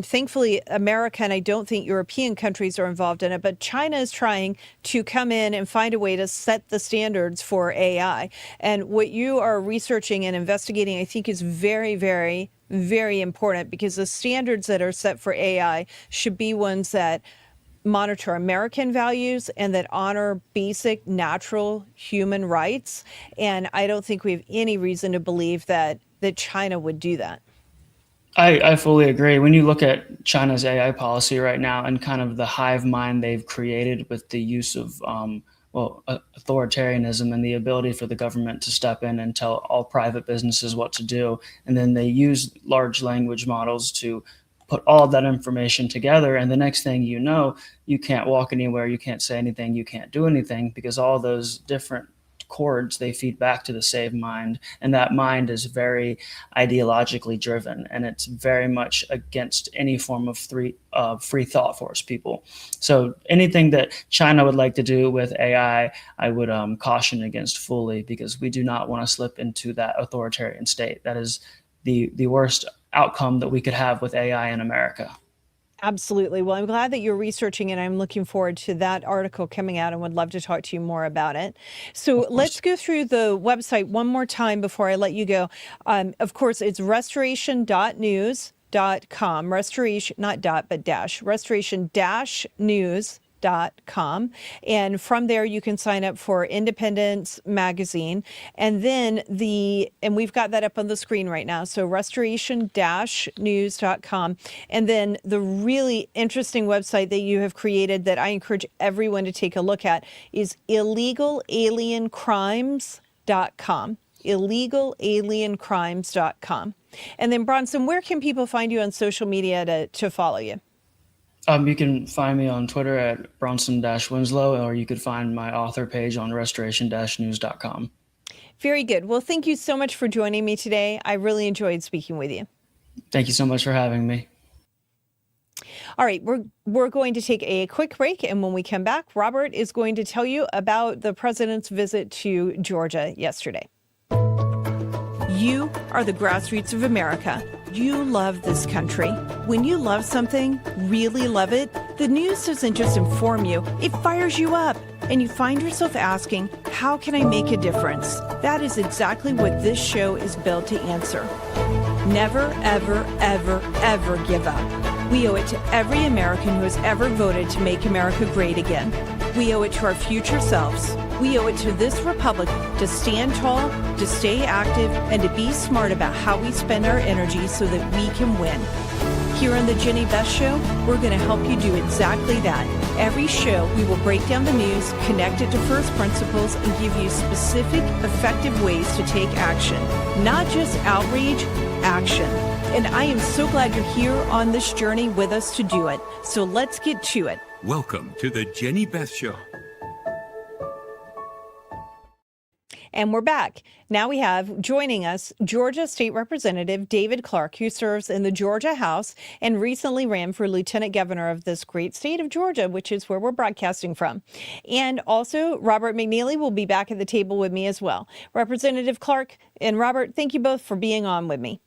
thankfully America and I don't think European countries are involved in it, but China is trying to come in and find a way to set the standards for AI. And what you are researching and investigating, I think, is very, very, very important, because the standards that are set for AI should be ones that monitor American values and that honor basic natural human rights. And I don't think we have any reason to believe that China would do that. I fully agree. When you look at China's AI policy right now and kind of the hive mind they've created with the use of authoritarianism and the ability for the government to step in and tell all private businesses what to do, and then they use large language models to put all of that information together, and the next thing you know, you can't walk anywhere, you can't say anything, you can't do anything, because all those different chords, they feed back to the same mind, and that mind is very ideologically driven, and it's very much against any form of free thought for its people. So anything that China would like to do with AI, I would caution against fully, because we do not want to slip into that authoritarian state. That is the worst outcome that we could have with AI in America. Absolutely. Well, I'm glad that you're researching it. I'm looking forward to that article coming out and would love to talk to you more about it. So let's go through the website one more time before I let you go. Of course, it's restoration.news.com. Restoration, not dot, but dash. Restoration-news.com. restorationdash.com. And from there, you can sign up for Independence Magazine. And then and we've got that up on the screen right now. So restoration-news.com. And then the really interesting website that you have created that I encourage everyone to take a look at is illegalaliencrimes.com. illegalaliencrimes.com. And then Bronson, where can people find you on social media to follow you? You can find me on Twitter at Bronson-Winslow, or you could find my author page on restoration-news.com. Very good. Well, thank you so much for joining me today. I really enjoyed speaking with you. Thank you so much for having me. All right, we're going to take a quick break, and when we come back, Robert is going to tell you about the president's visit to Georgia yesterday. You are the grassroots of America. You love this country. When you love something, really love it, the news doesn't just inform you, it fires you up. And you find yourself asking, how can I make a difference? That is exactly what this show is built to answer. Never, ever, ever, ever give up. We owe it to every American who has ever voted to make America great again. We owe it to our future selves. We owe it to this republic to stand tall, to stay active, and to be smart about how we spend our energy so that we can win. Here on the Jenny Beth Show, we're going to help you do exactly that. Every show, we will break down the news, connect it to first principles, and give you specific, effective ways to take action. Not just outrage, action. And I am so glad you're here on this journey with us to do it. So let's get to it. Welcome to the Jenny Beth Show. And we're back. Now we have joining us Georgia State Representative David Clark, who serves in the Georgia House and recently ran for Lieutenant Governor of this great state of Georgia, which is where we're broadcasting from. And also Robert McNeily will be back at the table with me as well. Representative Clark and Robert, thank you both for being on with me.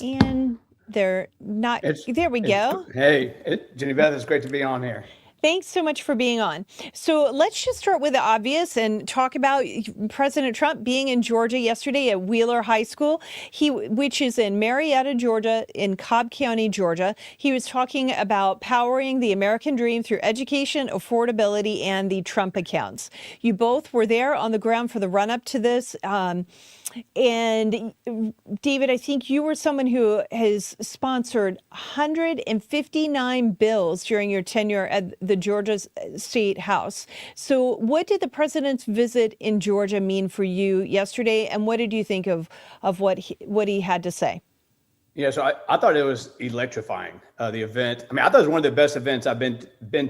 And they're not, there we go. Hey, Jenny Beth, it's great to be on here. Thanks so much for being on. So let's just start with the obvious and talk about President Trump being in Georgia yesterday at Wheeler High School, which is in Marietta, Georgia, in Cobb County, Georgia. He was talking about powering the American dream through education, affordability, and the Trump accounts. You both were there on the ground for the run-up to this. And David, I think you were someone who has sponsored 159 bills during your tenure at the Georgia State House. So what did the president's visit in Georgia mean for you yesterday? And what did you think of what he had to say? Yeah, so I thought it was electrifying, the event. I mean, I thought it was one of the best events I've been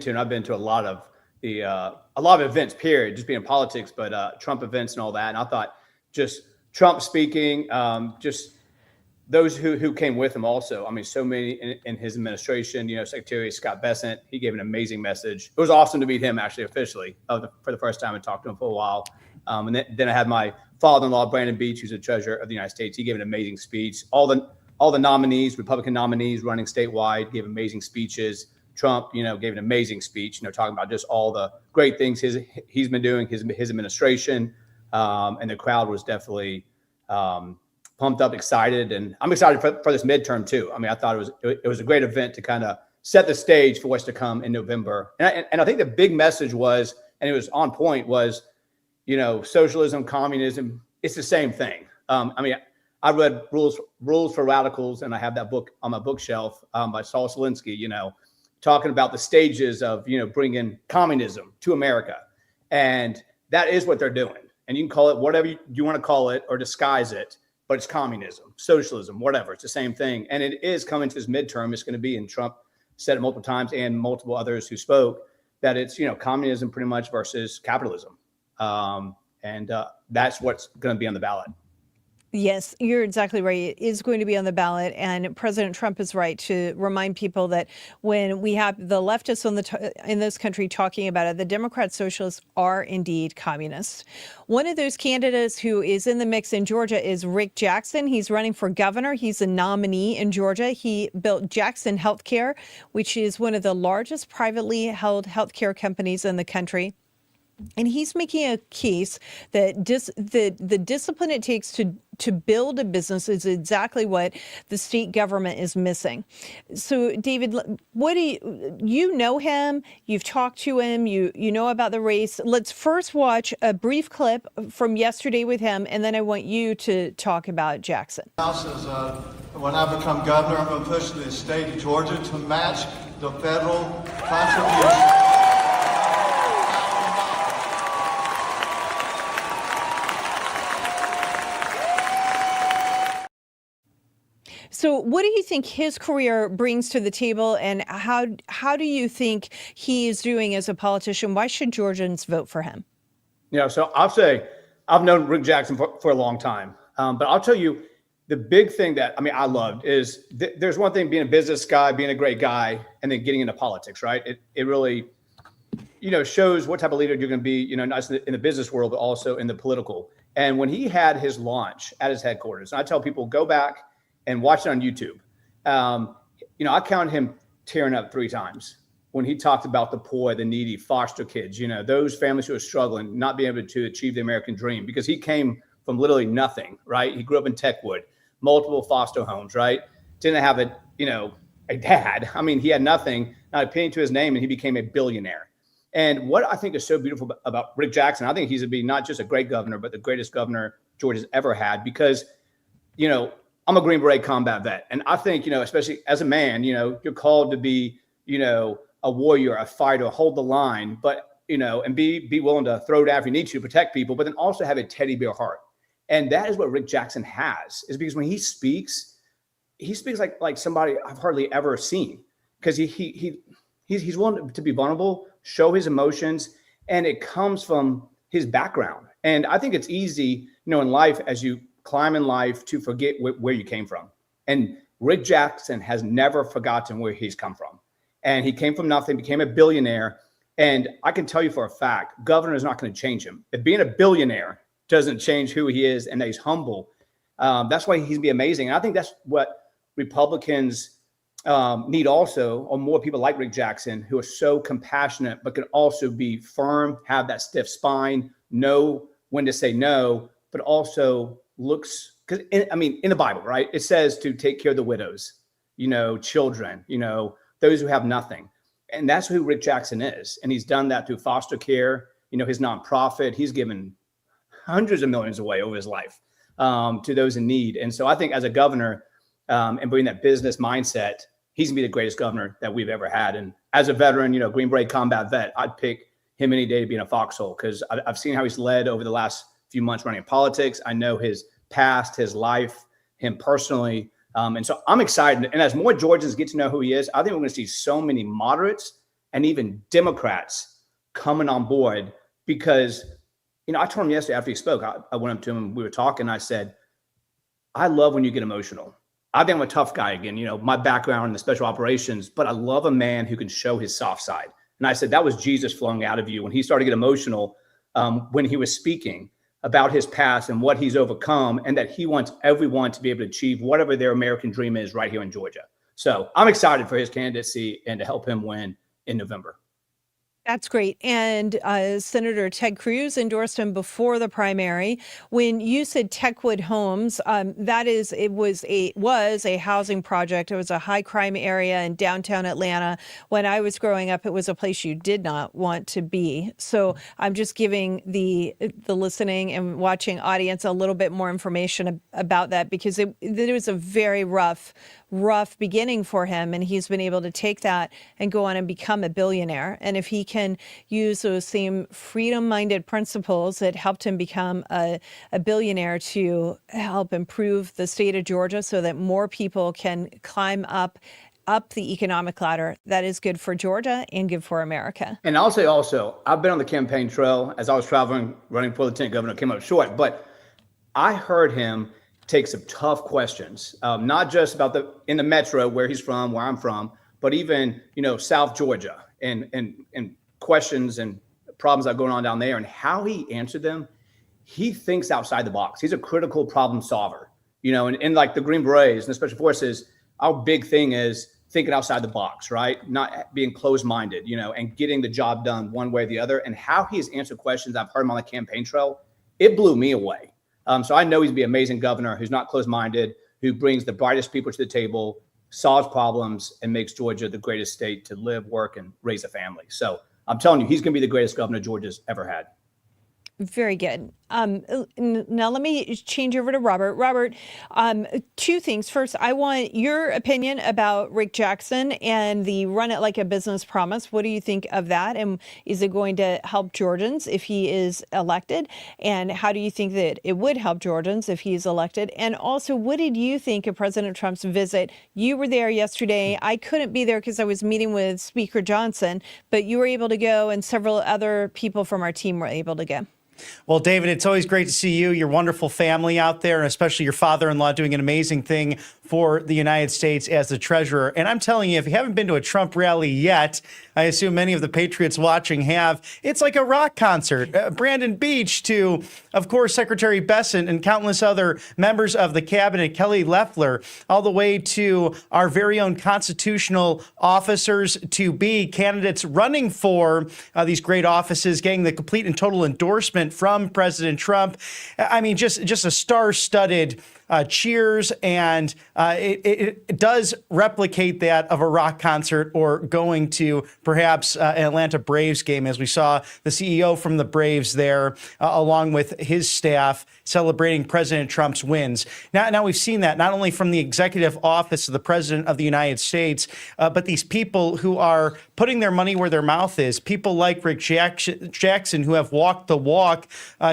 to, and I've been to a lot of events, period, just being in politics, but Trump events and all that. And I thought just Trump speaking, just those who came with him also. I mean, so many in his administration, Secretary Scott Bessent, he gave an amazing message. It was awesome to meet him actually officially for the first time and talk to him for a while. And then I had my father-in-law, Brandon Beach, who's the treasurer of the United States. He gave an amazing speech. All the nominees, Republican nominees running statewide, gave amazing speeches. Trump, gave an amazing speech, talking about just all the great things he's been doing, his administration. And the crowd was definitely pumped up, excited, and I'm excited for this midterm too. I mean, I thought it was a great event to kind of set the stage for what's to come in November. And I think the big message was, and it was on point, was, socialism, communism, it's the same thing. I mean, I read Rules for Radicals, and I have that book on my bookshelf by Saul Alinsky, talking about the stages of, bringing communism to America. And that is what they're doing. And you can call it whatever you want to call it or disguise it, but it's communism, socialism, whatever. It's the same thing. And it is coming to this midterm. It's going to be, and Trump said it multiple times and multiple others who spoke, that it's, communism pretty much versus capitalism. And that's what's going to be on the ballot. Yes, you're exactly right. It is going to be on the ballot. And President Trump is right to remind people that when we have the leftists in this country talking about it, the Democrat socialists are indeed communists. One of those candidates who is in the mix in Georgia is Rick Jackson. He's running for governor. He's a nominee in Georgia. He built Jackson Healthcare, which is one of the largest privately held healthcare companies in the country. And he's making a case that the discipline it takes to build a business is exactly what the state government is missing. So, David, what do you know him? You've talked to him. You know about the race. Let's first watch a brief clip from yesterday with him, and then I want you to talk about Jackson. House is, when I become governor, I'm going to push the state of Georgia to match the federal contribution. So what do you think his career brings to the table, and how do you think he is doing as a politician? Why should Georgians vote for him? Yeah, so I'll say I've known Rick Jackson for a long time, but I'll tell you the big thing that I loved is there's one thing being a business guy, being a great guy, and then getting into politics, right? It really, shows what type of leader you're going to be, not just in the business world, but also in the political. And when he had his launch at his headquarters, and I tell people, go back and watch it on YouTube. I counted him tearing up 3 times when he talked about the poor, the needy, foster kids, those families who are struggling, not being able to achieve the American dream, because he came from literally nothing, right? He grew up in Techwood, multiple foster homes, right? Didn't have a dad. He had nothing, not a penny to his name, and he became a billionaire. And what I think is so beautiful about Rick Jackson, I think he's going to be not just a great governor, but the greatest governor Georgia's ever had, because, I'm a Green Beret combat vet. And I think, especially as a man, you're called to be, a warrior, a fighter, hold the line, but, and be willing to throw down if you need to protect people, but then also have a teddy bear heart. And that is what Rick Jackson has, is because when he speaks like somebody I've hardly ever seen, because he's willing to be vulnerable, show his emotions, and it comes from his background. And I think it's easy, in life, as you climb in life, to forget where you came from. And Rick Jackson has never forgotten where he's come from. And he came from nothing, became a billionaire. And I can tell you for a fact, governor is not going to change him. If being a billionaire doesn't change who he is and that he's humble, that's why he's going to be amazing. And I think that's what Republicans need also, or more people like Rick Jackson, who are so compassionate, but can also be firm, have that stiff spine, know when to say no, but also looks, because in the Bible, right, it says to take care of the widows, children, those who have nothing. And that's who Rick Jackson is. And he's done that through foster care, his nonprofit. He's given hundreds of millions away over his life to those in need. And so I think as a governor, and bringing that business mindset, he's gonna be the greatest governor that we've ever had. And as a veteran, Green Beret combat vet, I'd pick him any day to be in a foxhole, because I've seen how he's led over the last few months running politics. I know his past, his life, him personally. And so I'm excited. And as more Georgians get to know who he is, I think we're going to see so many moderates and even Democrats coming on board, because, I told him yesterday after he spoke, I went up to him and we were talking. I said, I love when you get emotional. I think I'm a tough guy again, my background in the special operations, but I love a man who can show his soft side. And I said, that was Jesus flowing out of you when he started to get emotional when he was speaking about his past and what he's overcome, and that he wants everyone to be able to achieve whatever their American dream is right here in Georgia. So I'm excited for his candidacy and to help him win in November. That's great. And Senator Ted Cruz endorsed him before the primary. When you said Techwood Homes, it was a housing project. It was a high crime area in downtown Atlanta. When I was growing up, it was a place you did not want to be. So I'm just giving the listening and watching audience a little bit more information about that, because it was a very rough beginning for him, and he's been able to take that and go on and become a billionaire. And if he can use those same freedom-minded principles that helped him become a billionaire to help improve the state of Georgia so that more people can climb up the economic ladder, that is good for Georgia and good for America. And I'll say also, I've been on the campaign trail as I was traveling, running for lieutenant governor, came up short, but I heard him take some tough questions, not just about in the metro where he's from, where I'm from, but even, South Georgia and questions and problems that are going on down there, and how he answered them. He thinks outside the box. He's a critical problem solver, and like the Green Berets and the Special Forces, our big thing is thinking outside the box, right? Not being closed-minded, and getting the job done one way or the other. And how he has answered questions, I've heard him on the campaign trail, it blew me away. So I know he's be an amazing governor who's not closed-minded, who brings the brightest people to the table, solves problems, and makes Georgia the greatest state to live, work, and raise a family. So I'm telling you, he's going to be the greatest governor Georgia's ever had. Very good. Now let me change over to Robert. Robert, two things. First, I want your opinion about Rick Jackson and the run it like a business promise. What do you think of that? And is it going to help Georgians if he is elected? And how do you think that it would help Georgians if he is elected? And also, what did you think of President Trump's visit? You were there yesterday. I couldn't be there because I was meeting with Speaker Johnson, but you were able to go, and several other people from our team were able to go. Well, David, it's always great to see you, your wonderful family out there, and especially your father-in-law doing an amazing thing for the United States as the treasurer. And I'm telling you, if you haven't been to a Trump rally yet, I assume many of the Patriots watching have, it's like a rock concert. Brandon Beach to, of course, Secretary Bessent and countless other members of the cabinet, Kelly Loeffler, all the way to our very own constitutional officers to be candidates running for these great offices, getting the complete and total endorsement from President Trump. I mean, just a star-studded cheers, and it does replicate that of a rock concert or going to perhaps an Atlanta Braves game, as we saw the CEO from the Braves there, along with his staff, celebrating President Trump's wins. Now we've seen that not only from the executive office of the President of the United States, but these people who are putting their money where their mouth is, people like Rick Jackson, who have walked the walk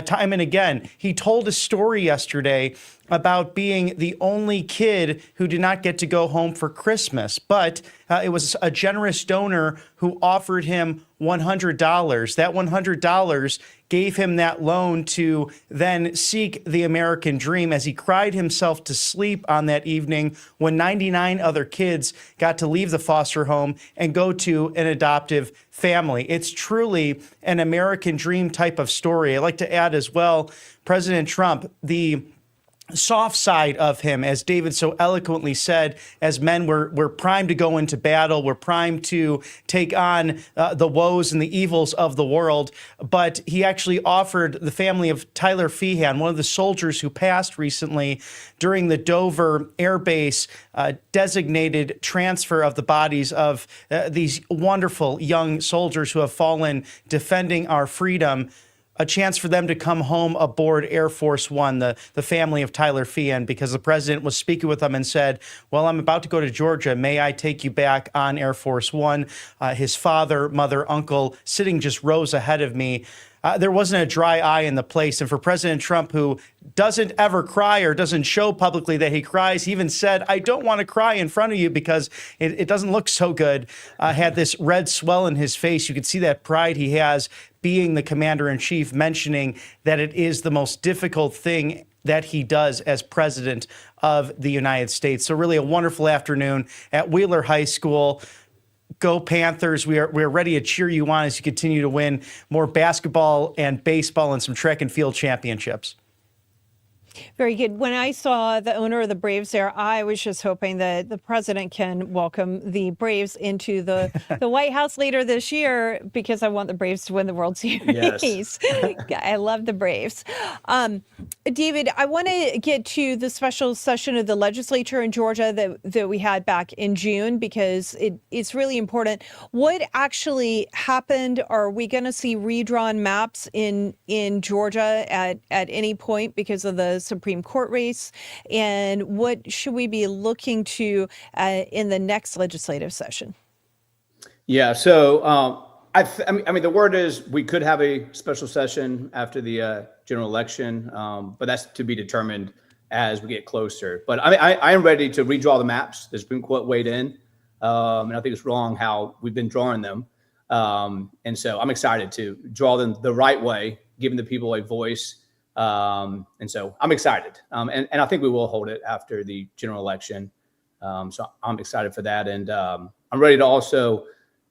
time and again. He told a story yesterday about being the only kid who did not get to go home for Christmas. But it was a generous donor who offered him $100. That $100 gave him that loan to then seek the American dream, as he cried himself to sleep on that evening when 99 other kids got to leave the foster home and go to an adoptive family. It's truly an American dream type of story. I'd like to add as well, President Trump, the soft side of him, as David so eloquently said, as men, we're primed to go into battle. We're primed to take on the woes and the evils of the world. But he actually offered the family of Tyler Feehan, one of the soldiers who passed recently during the Dover Air Base, designated transfer of the bodies of these wonderful young soldiers who have fallen defending our freedom, a chance for them to come home aboard Air Force One, the family of Tyler Feehan, because the president was speaking with them and said, well, I'm about to go to Georgia. May I take you back on Air Force One? His father, mother, uncle sitting just rows ahead of me. There wasn't a dry eye in the place. And for President Trump, who doesn't ever cry or doesn't show publicly that he cries, he even said, I don't want to cry in front of you because it doesn't look so good, had this red swell in his face. You could see that pride he has being the commander-in-chief, mentioning that it is the most difficult thing that he does as president of the United States. So really a wonderful afternoon at Wheeler High School. Go Panthers. We're ready to cheer you on as you continue to win more basketball and baseball and some track and field championships. Very good. When I saw the owner of the Braves there, I was just hoping that the president can welcome the Braves into the White House later this year, because I want the Braves to win the World Series. Yes. I love the Braves. David, I want to get to the special session of the legislature in Georgia that we had back in June, because it's really important. What actually happened? Are we going to see redrawn maps in Georgia at any point because of the Supreme Court race? And what should we be looking to in the next legislative session? Yeah, so I mean, the word is we could have a special session after the general election, but that's to be determined as we get closer. But I am ready to redraw the maps. The Supreme Court weighed in, and I think it's wrong how we've been drawing them. And so I'm excited to draw them the right way, giving the people a voice. And so I'm excited. And I think we will hold it after the general election. So I'm excited for that. And I'm ready to also,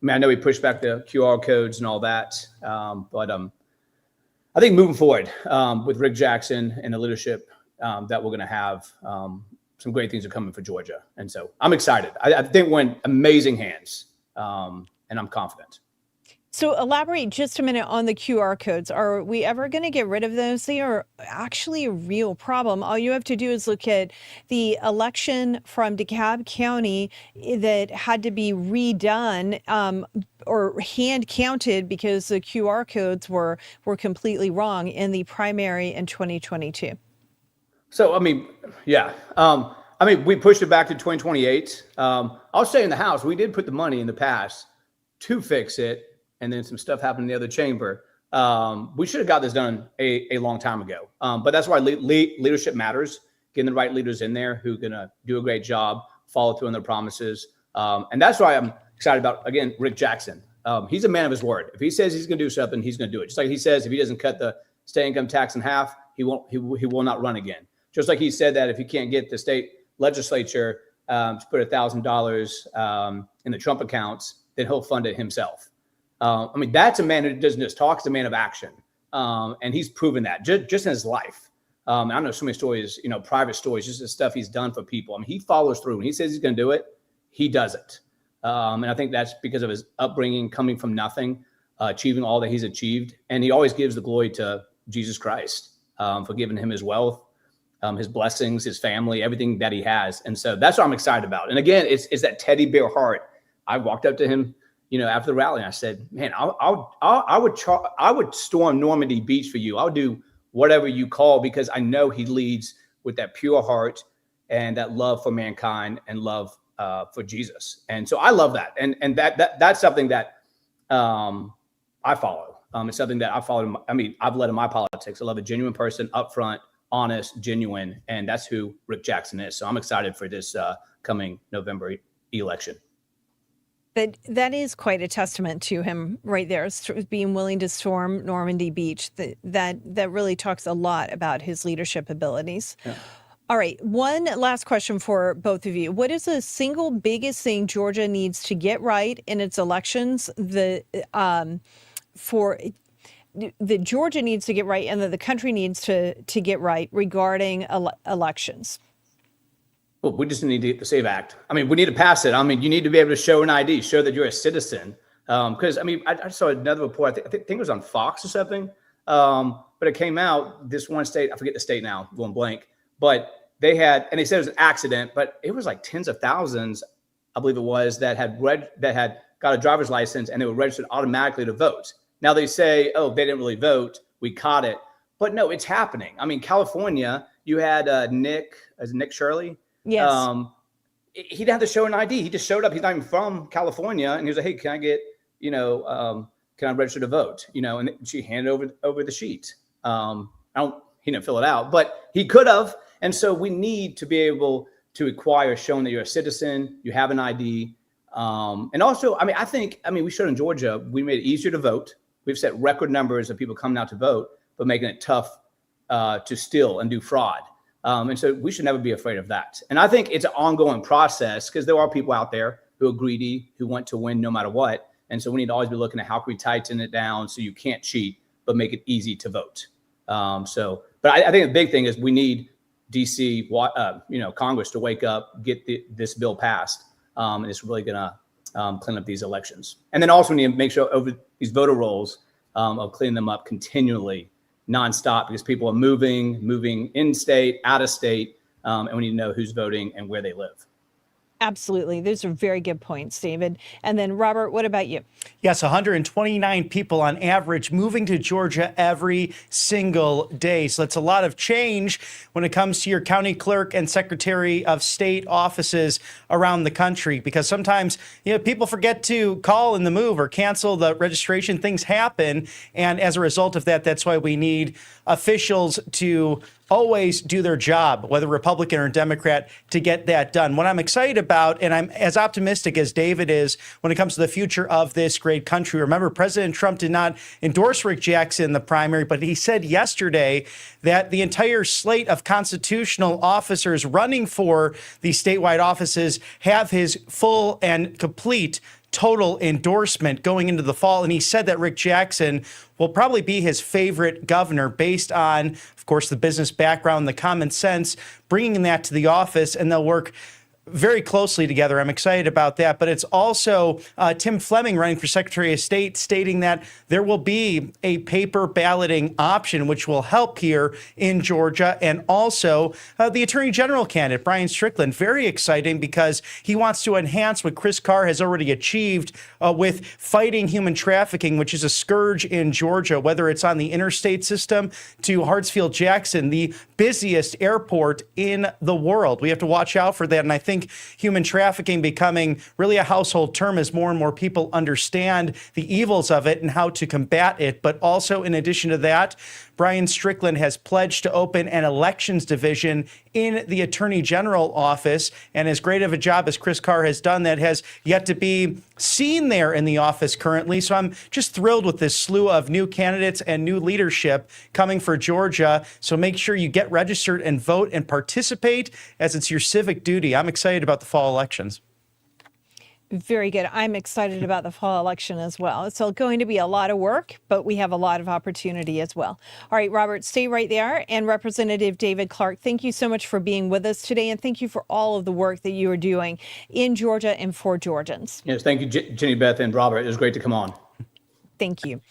I know we pushed back the QR codes and all that. But I think moving forward with Rick Jackson and the leadership that we're going to have, some great things are coming for Georgia. And so I'm excited. I think we're in amazing hands, and I'm confident. So elaborate just a minute on the QR codes. Are we ever going to get rid of those? They are actually a real problem. All you have to do is look at the election from DeKalb County that had to be redone or hand counted because the QR codes were completely wrong in the primary in 2022. So, I mean, yeah. We pushed it back to 2028. I'll say in the House, we did put the money in the past to fix it. And then some stuff happened in the other chamber. We should have got this done a long time ago. But that's why leadership matters, getting the right leaders in there who are going to do a great job, follow through on their promises. And that's why I'm excited about, again, Rick Jackson. He's a man of his word. If he says he's going to do something, he's going to do it. Just like he says, if he doesn't cut the state income tax in half, he will not run again. Just like he said that if he can't get the state legislature to put $1,000 in the Trump accounts, then he'll fund it himself. That's a man who doesn't just talk, he's a man of action. And he's proven that just in his life. I know so many stories, private stories, just the stuff he's done for people. He follows through. When he says he's going to do it, he does it. And I think that's because of his upbringing, coming from nothing, achieving all that he's achieved. And he always gives the glory to Jesus Christ for giving him his wealth, his blessings, his family, everything that he has. And so that's what I'm excited about. And again, it's that teddy bear heart. I walked up to him, after the rally, and I said, man, I would storm Normandy Beach for you. I'll do whatever you call, because I know he leads with that pure heart and that love for mankind and love for Jesus. And so I love that. And that's something that I follow. It's something that I follow. I've led in my politics. I love a genuine person, upfront, honest, genuine. And that's who Rick Jackson is. So I'm excited for this coming November election. That is quite a testament to him right there, being willing to storm Normandy Beach. That really talks a lot about his leadership abilities. Yeah. All right. One last question for both of you. What is the single biggest thing Georgia needs to get right in its elections? The Georgia needs to get right, and that the country needs to get right regarding elections. Well, we just need to get the SAVE Act. We need to pass it. You need to be able to show an ID, show that you're a citizen. Because, I saw another report. I think it was on Fox or something. But it came out, this one state, I forget the state now, going blank. But they said it was an accident, but it was like tens of thousands, I believe it was, that had got a driver's license and they were registered automatically to vote. Now they say, oh, they didn't really vote. We caught it. But no, it's happening. California, you had Nick Shirley. Yes. He didn't have to show an ID. He just showed up. He's not even from California. And he was like, hey, can I get, can I register to vote? And she handed over the sheet. He didn't fill it out, but he could have. And so we need to be able to acquire showing that you're a citizen, you have an ID. And also, I think we showed in Georgia, we made it easier to vote. We've set record numbers of people coming out to vote, but making it tough to steal and do fraud. And so we should never be afraid of that. And I think it's an ongoing process, because there are people out there who are greedy, who want to win no matter what. And so we need to always be looking at how can we tighten it down so you can't cheat, but make it easy to vote. But I think the big thing is we need DC, Congress to wake up, get this bill passed. And it's really going to clean up these elections. And then also we need to make sure over these voter rolls of cleaning them up continually, nonstop, because people are moving in state, out of state, and we need to know who's voting and where they live. Absolutely. Those are very good points, David. And then, Robert, what about you? Yes, 129 people on average moving to Georgia every single day. So that's a lot of change when it comes to your county clerk and secretary of state offices around the country, because sometimes people forget to call in the move or cancel the registration. Things happen. And as a result of that, that's why we need officials to always do their job, whether Republican or Democrat, to get that done. What I'm excited about, and I'm as optimistic as David is when it comes to the future of this great country. Remember, President Trump did not endorse Rick Jackson in the primary, but he said yesterday that the entire slate of constitutional officers running for the statewide offices have his full and complete total endorsement going into the fall. And he said that Rick Jackson will probably be his favorite governor based on, of course, the business background, the common sense, bringing that to the office, and they'll work very closely together. I'm excited about that. But it's also Tim Fleming running for Secretary of State stating that there will be a paper balloting option, which will help here in Georgia. And also the Attorney General candidate, Brian Strickland, very exciting because he wants to enhance what Chris Carr has already achieved with fighting human trafficking, which is a scourge in Georgia, whether it's on the interstate system to Hartsfield-Jackson, the busiest airport in the world. We have to watch out for that. And I think human trafficking becoming really a household term as more and more people understand the evils of it and how to combat it. But also, in addition to that, Brian Strickland has pledged to open an elections division in the Attorney General office. And as great of a job as Chris Carr has done, that has yet to be seen there in the office currently. So I'm just thrilled with this slew of new candidates and new leadership coming for Georgia. So make sure you get registered and vote and participate, as it's your civic duty. I'm excited about the fall elections. Very good. I'm excited about the fall election as well. It's going to be a lot of work, but we have a lot of opportunity as well. All right, Robert, stay right there. And Representative David Clark, thank you so much for being with us today. And thank you for all of the work that you are doing in Georgia and for Georgians. Yes, thank you, Jenny, Beth, and Robert. It was great to come on. Thank you.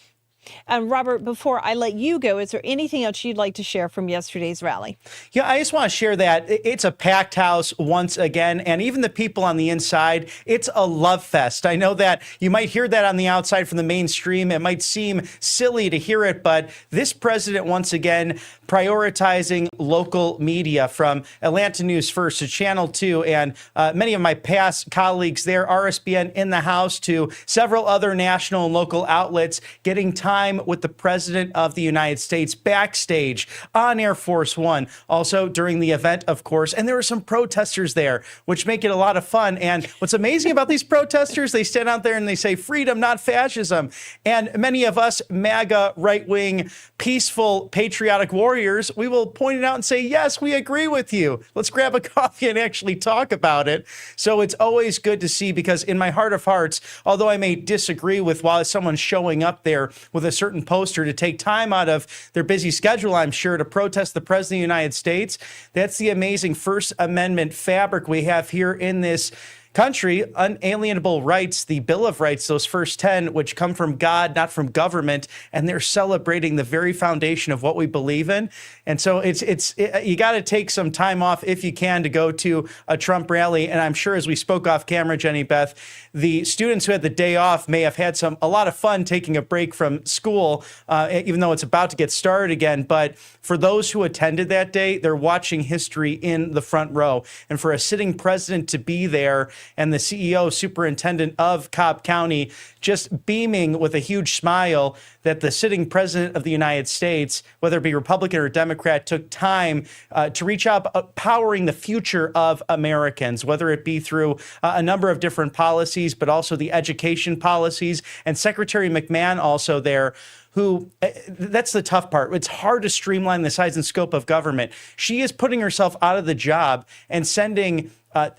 Robert, before I let you go, is there anything else you'd like to share from yesterday's rally? Yeah, I just want to share that it's a packed house once again, and even the people on the inside, it's a love fest. I know that you might hear that on the outside from the mainstream. It might seem silly to hear it, but this president, once again, prioritizing local media, from Atlanta News First to Channel 2, and many of my past colleagues there, RSBN in the House, to several other national and local outlets, getting time with the President of the United States backstage on Air Force One, also during the event, of course. And there were some protesters there, which make it a lot of fun. And what's amazing about these protesters, they stand out there and they say, freedom, not fascism. And many of us MAGA, right-wing, peaceful, patriotic warriors, we will point it out and say, yes, we agree with you. Let's grab a coffee and actually talk about it. So it's always good to see, because in my heart of hearts, although I may disagree with why someone's showing up there with a certain poster to take time out of their busy schedule, I'm sure, to protest the President of the United States, that's the amazing First Amendment fabric we have here in this country, unalienable rights, the Bill of Rights, those first 10, which come from God, not from government, and they're celebrating the very foundation of what we believe in. And so you got to take some time off if you can to go to a Trump rally. And I'm sure, as we spoke off camera, Jenny Beth, the students who had the day off may have had a lot of fun taking a break from school, even though it's about to get started again. But for those who attended that day, they're watching history in the front row. And for a sitting president to be there, and the CEO, superintendent of Cobb County, just beaming with a huge smile that the sitting president of the United States, whether it be Republican or Democrat, took time to reach out, powering the future of Americans, whether it be through a number of different policies, but also the education policies. And Secretary McMahon also there, who, that's the tough part. It's hard to streamline the size and scope of government. She is putting herself out of the job and sending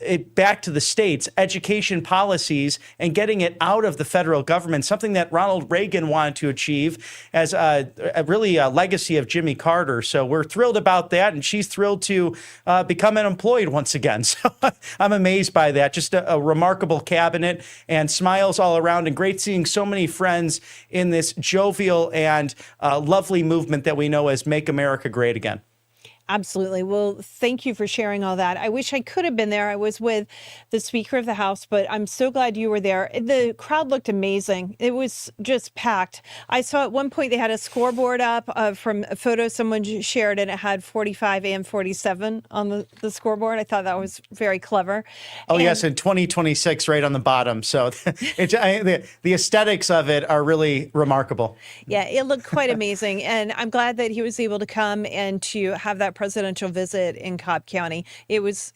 it back to the states, education policies, and getting it out of the federal government, something that Ronald Reagan wanted to achieve as really a legacy of Jimmy Carter. So we're thrilled about that, and she's thrilled to become unemployed once again. So I'm amazed by that. Just a remarkable cabinet, and smiles all around, and great seeing so many friends in this jovial and lovely movement that we know as Make America Great Again. Absolutely. Well, thank you for sharing all that. I wish I could have been there. I was with the Speaker of the House, but I'm so glad you were there. The crowd looked amazing. It was just packed. I saw at one point they had a scoreboard up from a photo someone shared, and it had 45 and 47 on the scoreboard. I thought that was very clever. Oh, yes, in 2026 right on the bottom. So the aesthetics of it are really remarkable. Yeah, it looked quite amazing. And I'm glad that he was able to come and to have that presidential visit in Cobb County. It was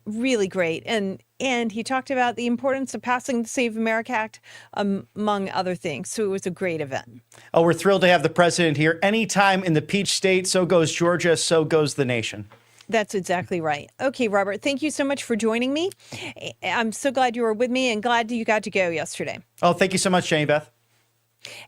really great. And he talked about the importance of passing the Save America Act, among other things. So it was a great event. Oh, we're thrilled to have the president here. Anytime in the Peach State, so goes Georgia, so goes the nation. That's exactly right. Okay, Robert, thank you so much for joining me. I'm so glad you were with me and glad you got to go yesterday. Oh, thank you so much, Jenny Beth.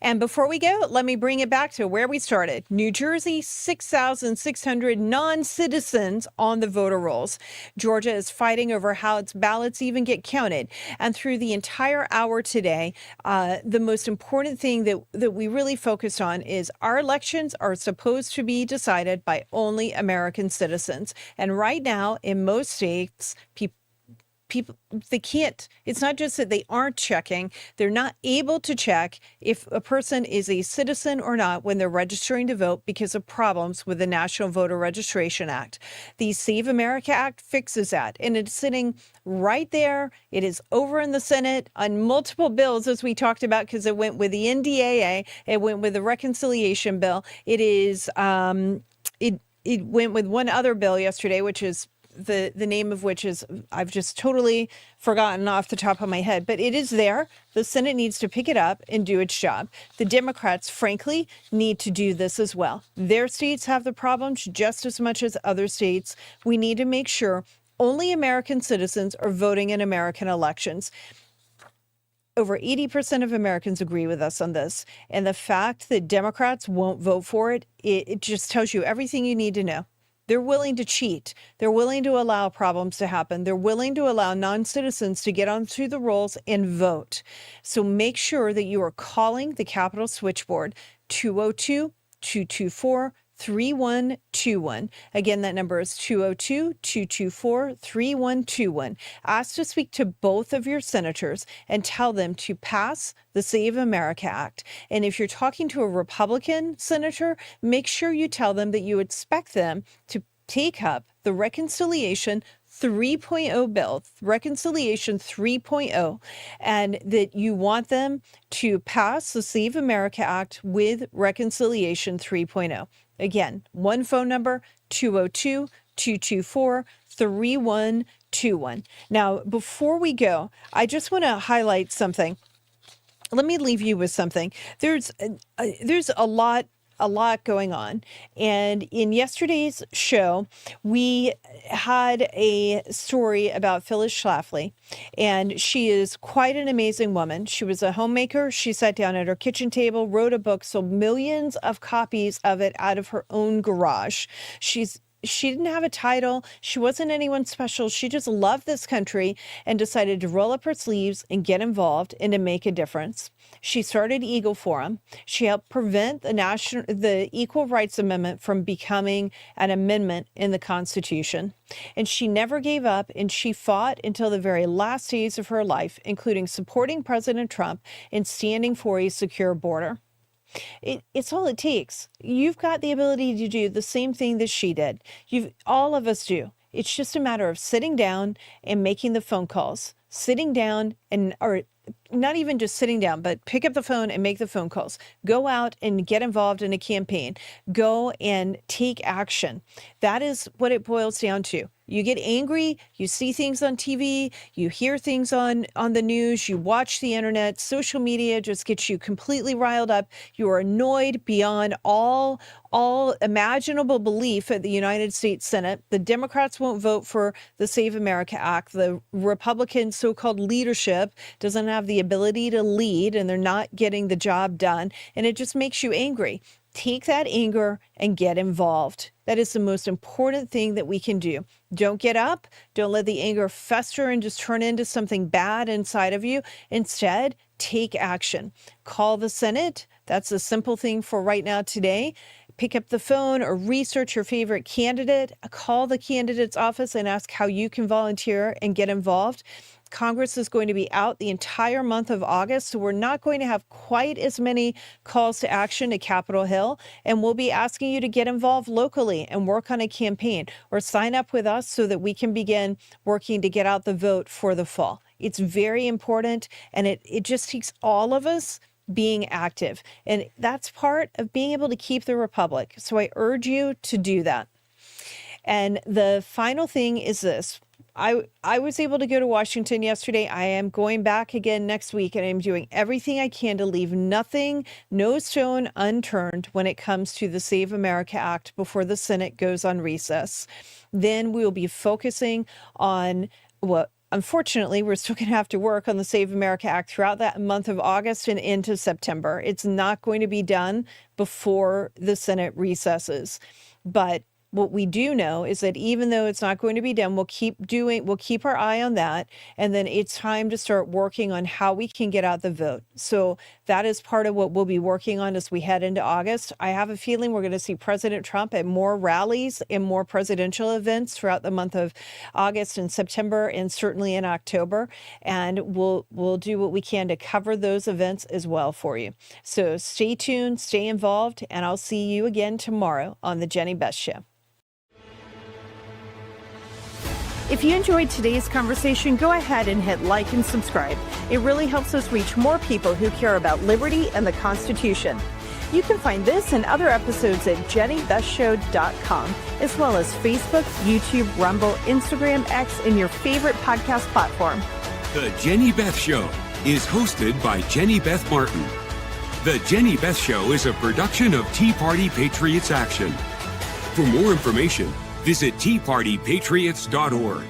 And before we go, let me bring it back to where we started. New Jersey, 6,600 non-citizens on the voter rolls. Georgia is fighting over how its ballots even get counted. And through the entire hour today, the most important thing that we really focused on is our elections are supposed to be decided by only American citizens. And right now, in most states, people, they can't. It's not just that they aren't checking. They're not able to check if a person is a citizen or not when they're registering to vote because of problems with the National Voter Registration Act. The Save America Act fixes that, and it's sitting right there. It is over in the Senate on multiple bills, as we talked about, because it went with the NDAA, it went with the reconciliation bill. It is it went with one other bill yesterday, which is the name of which is I've just totally forgotten off the top of my head, but it is there. The Senate needs to pick it up and do its job. The Democrats, frankly, need to do this as well. Their states have the problems just as much as other states. We need to make sure only American citizens are voting in American elections. Over 80% of Americans agree with us on this. And the fact that Democrats won't vote for it, it just tells you everything you need to know. They're willing to cheat. They're willing to allow problems to happen. They're willing to allow non-citizens to get onto the rolls and vote. So make sure that you are calling the Capitol switchboard 202-224-3121. Again, that number is 202-224-3121. Ask to speak to both of your senators and tell them to pass the Save America Act. And if you're talking to a Republican senator, make sure you tell them that you expect them to take up the Reconciliation 3.0 bill, Reconciliation 3.0, and that you want them to pass the Save America Act with Reconciliation 3.0. Again, one phone number, 202-224-3121. Now, before we go, I just want to highlight something. Let me leave you with something. There's a lot going on. And in yesterday's show, we had a story about Phyllis Schlafly, and she is quite an amazing woman. She was a homemaker. She sat down at her kitchen table, wrote a book, sold millions of copies of it out of her own garage. She didn't have a title. She wasn't anyone special. She just loved this country and decided to roll up her sleeves and get involved and to make a difference. She started Eagle Forum. She helped prevent the Equal Rights Amendment from becoming an amendment in the Constitution. And she never gave up, and she fought until the very last days of her life, including supporting President Trump and standing for a secure border. It's all it takes. You've got the ability to do the same thing that she did. All of us do. It's just a matter of sitting down and making the phone calls. Sitting down or not even just sitting down, but pick up the phone and make the phone calls. Go out and get involved in a campaign. Go and take action. That is what it boils down to. You get angry, you see things on TV, you hear things on the news, you watch the internet, social media just gets you completely riled up. You are annoyed beyond all imaginable belief at the United States Senate. The Democrats won't vote for the Save America Act. The Republican so-called leadership doesn't have the ability to lead, and they're not getting the job done. And it just makes you angry. Take that anger and get involved. That is the most important thing that we can do. Don't get up. Don't let the anger fester and just turn into something bad inside of you. Instead, take action. Call the Senate. That's a simple thing for right now today. Pick up the phone or research your favorite candidate. Call the candidate's office and ask how you can volunteer and get involved. Congress is going to be out the entire month of August, so we're not going to have quite as many calls to action at Capitol Hill, and we'll be asking you to get involved locally and work on a campaign or sign up with us so that we can begin working to get out the vote for the fall. It's very important, and it just takes all of us being active, and that's part of being able to keep the republic. So I urge you to do that. And the final thing is this. I was able to go to Washington yesterday. I am going back again next week, and I'm doing everything I can to leave no stone unturned when it comes to the Save America Act before the Senate goes on recess. Then we will be focusing on what, unfortunately, we're still going to have to work on the Save America Act throughout that month of August and into September. It's not going to be done before the Senate recesses. But what we do know is that even though it's not going to be done, we'll keep our eye on that. And then it's time to start working on how we can get out the vote. So that is part of what we'll be working on as we head into August. I have a feeling we're going to see President Trump at more rallies and more presidential events throughout the month of August and September, and certainly in October. And we'll do what we can to cover those events as well for you. So stay tuned, stay involved, and I'll see you again tomorrow on The Jenny Beth Show. If you enjoyed today's conversation, go ahead and hit like and subscribe. It really helps us reach more people who care about liberty and the Constitution. You can find this and other episodes at jennybethshow.com, as well as Facebook, YouTube, Rumble, Instagram, X, and your favorite podcast platform. The Jenny Beth Show is hosted by Jenny Beth Martin. The Jenny Beth Show is a production of Tea Party Patriots Action. For more information, visit teapartypatriots.org.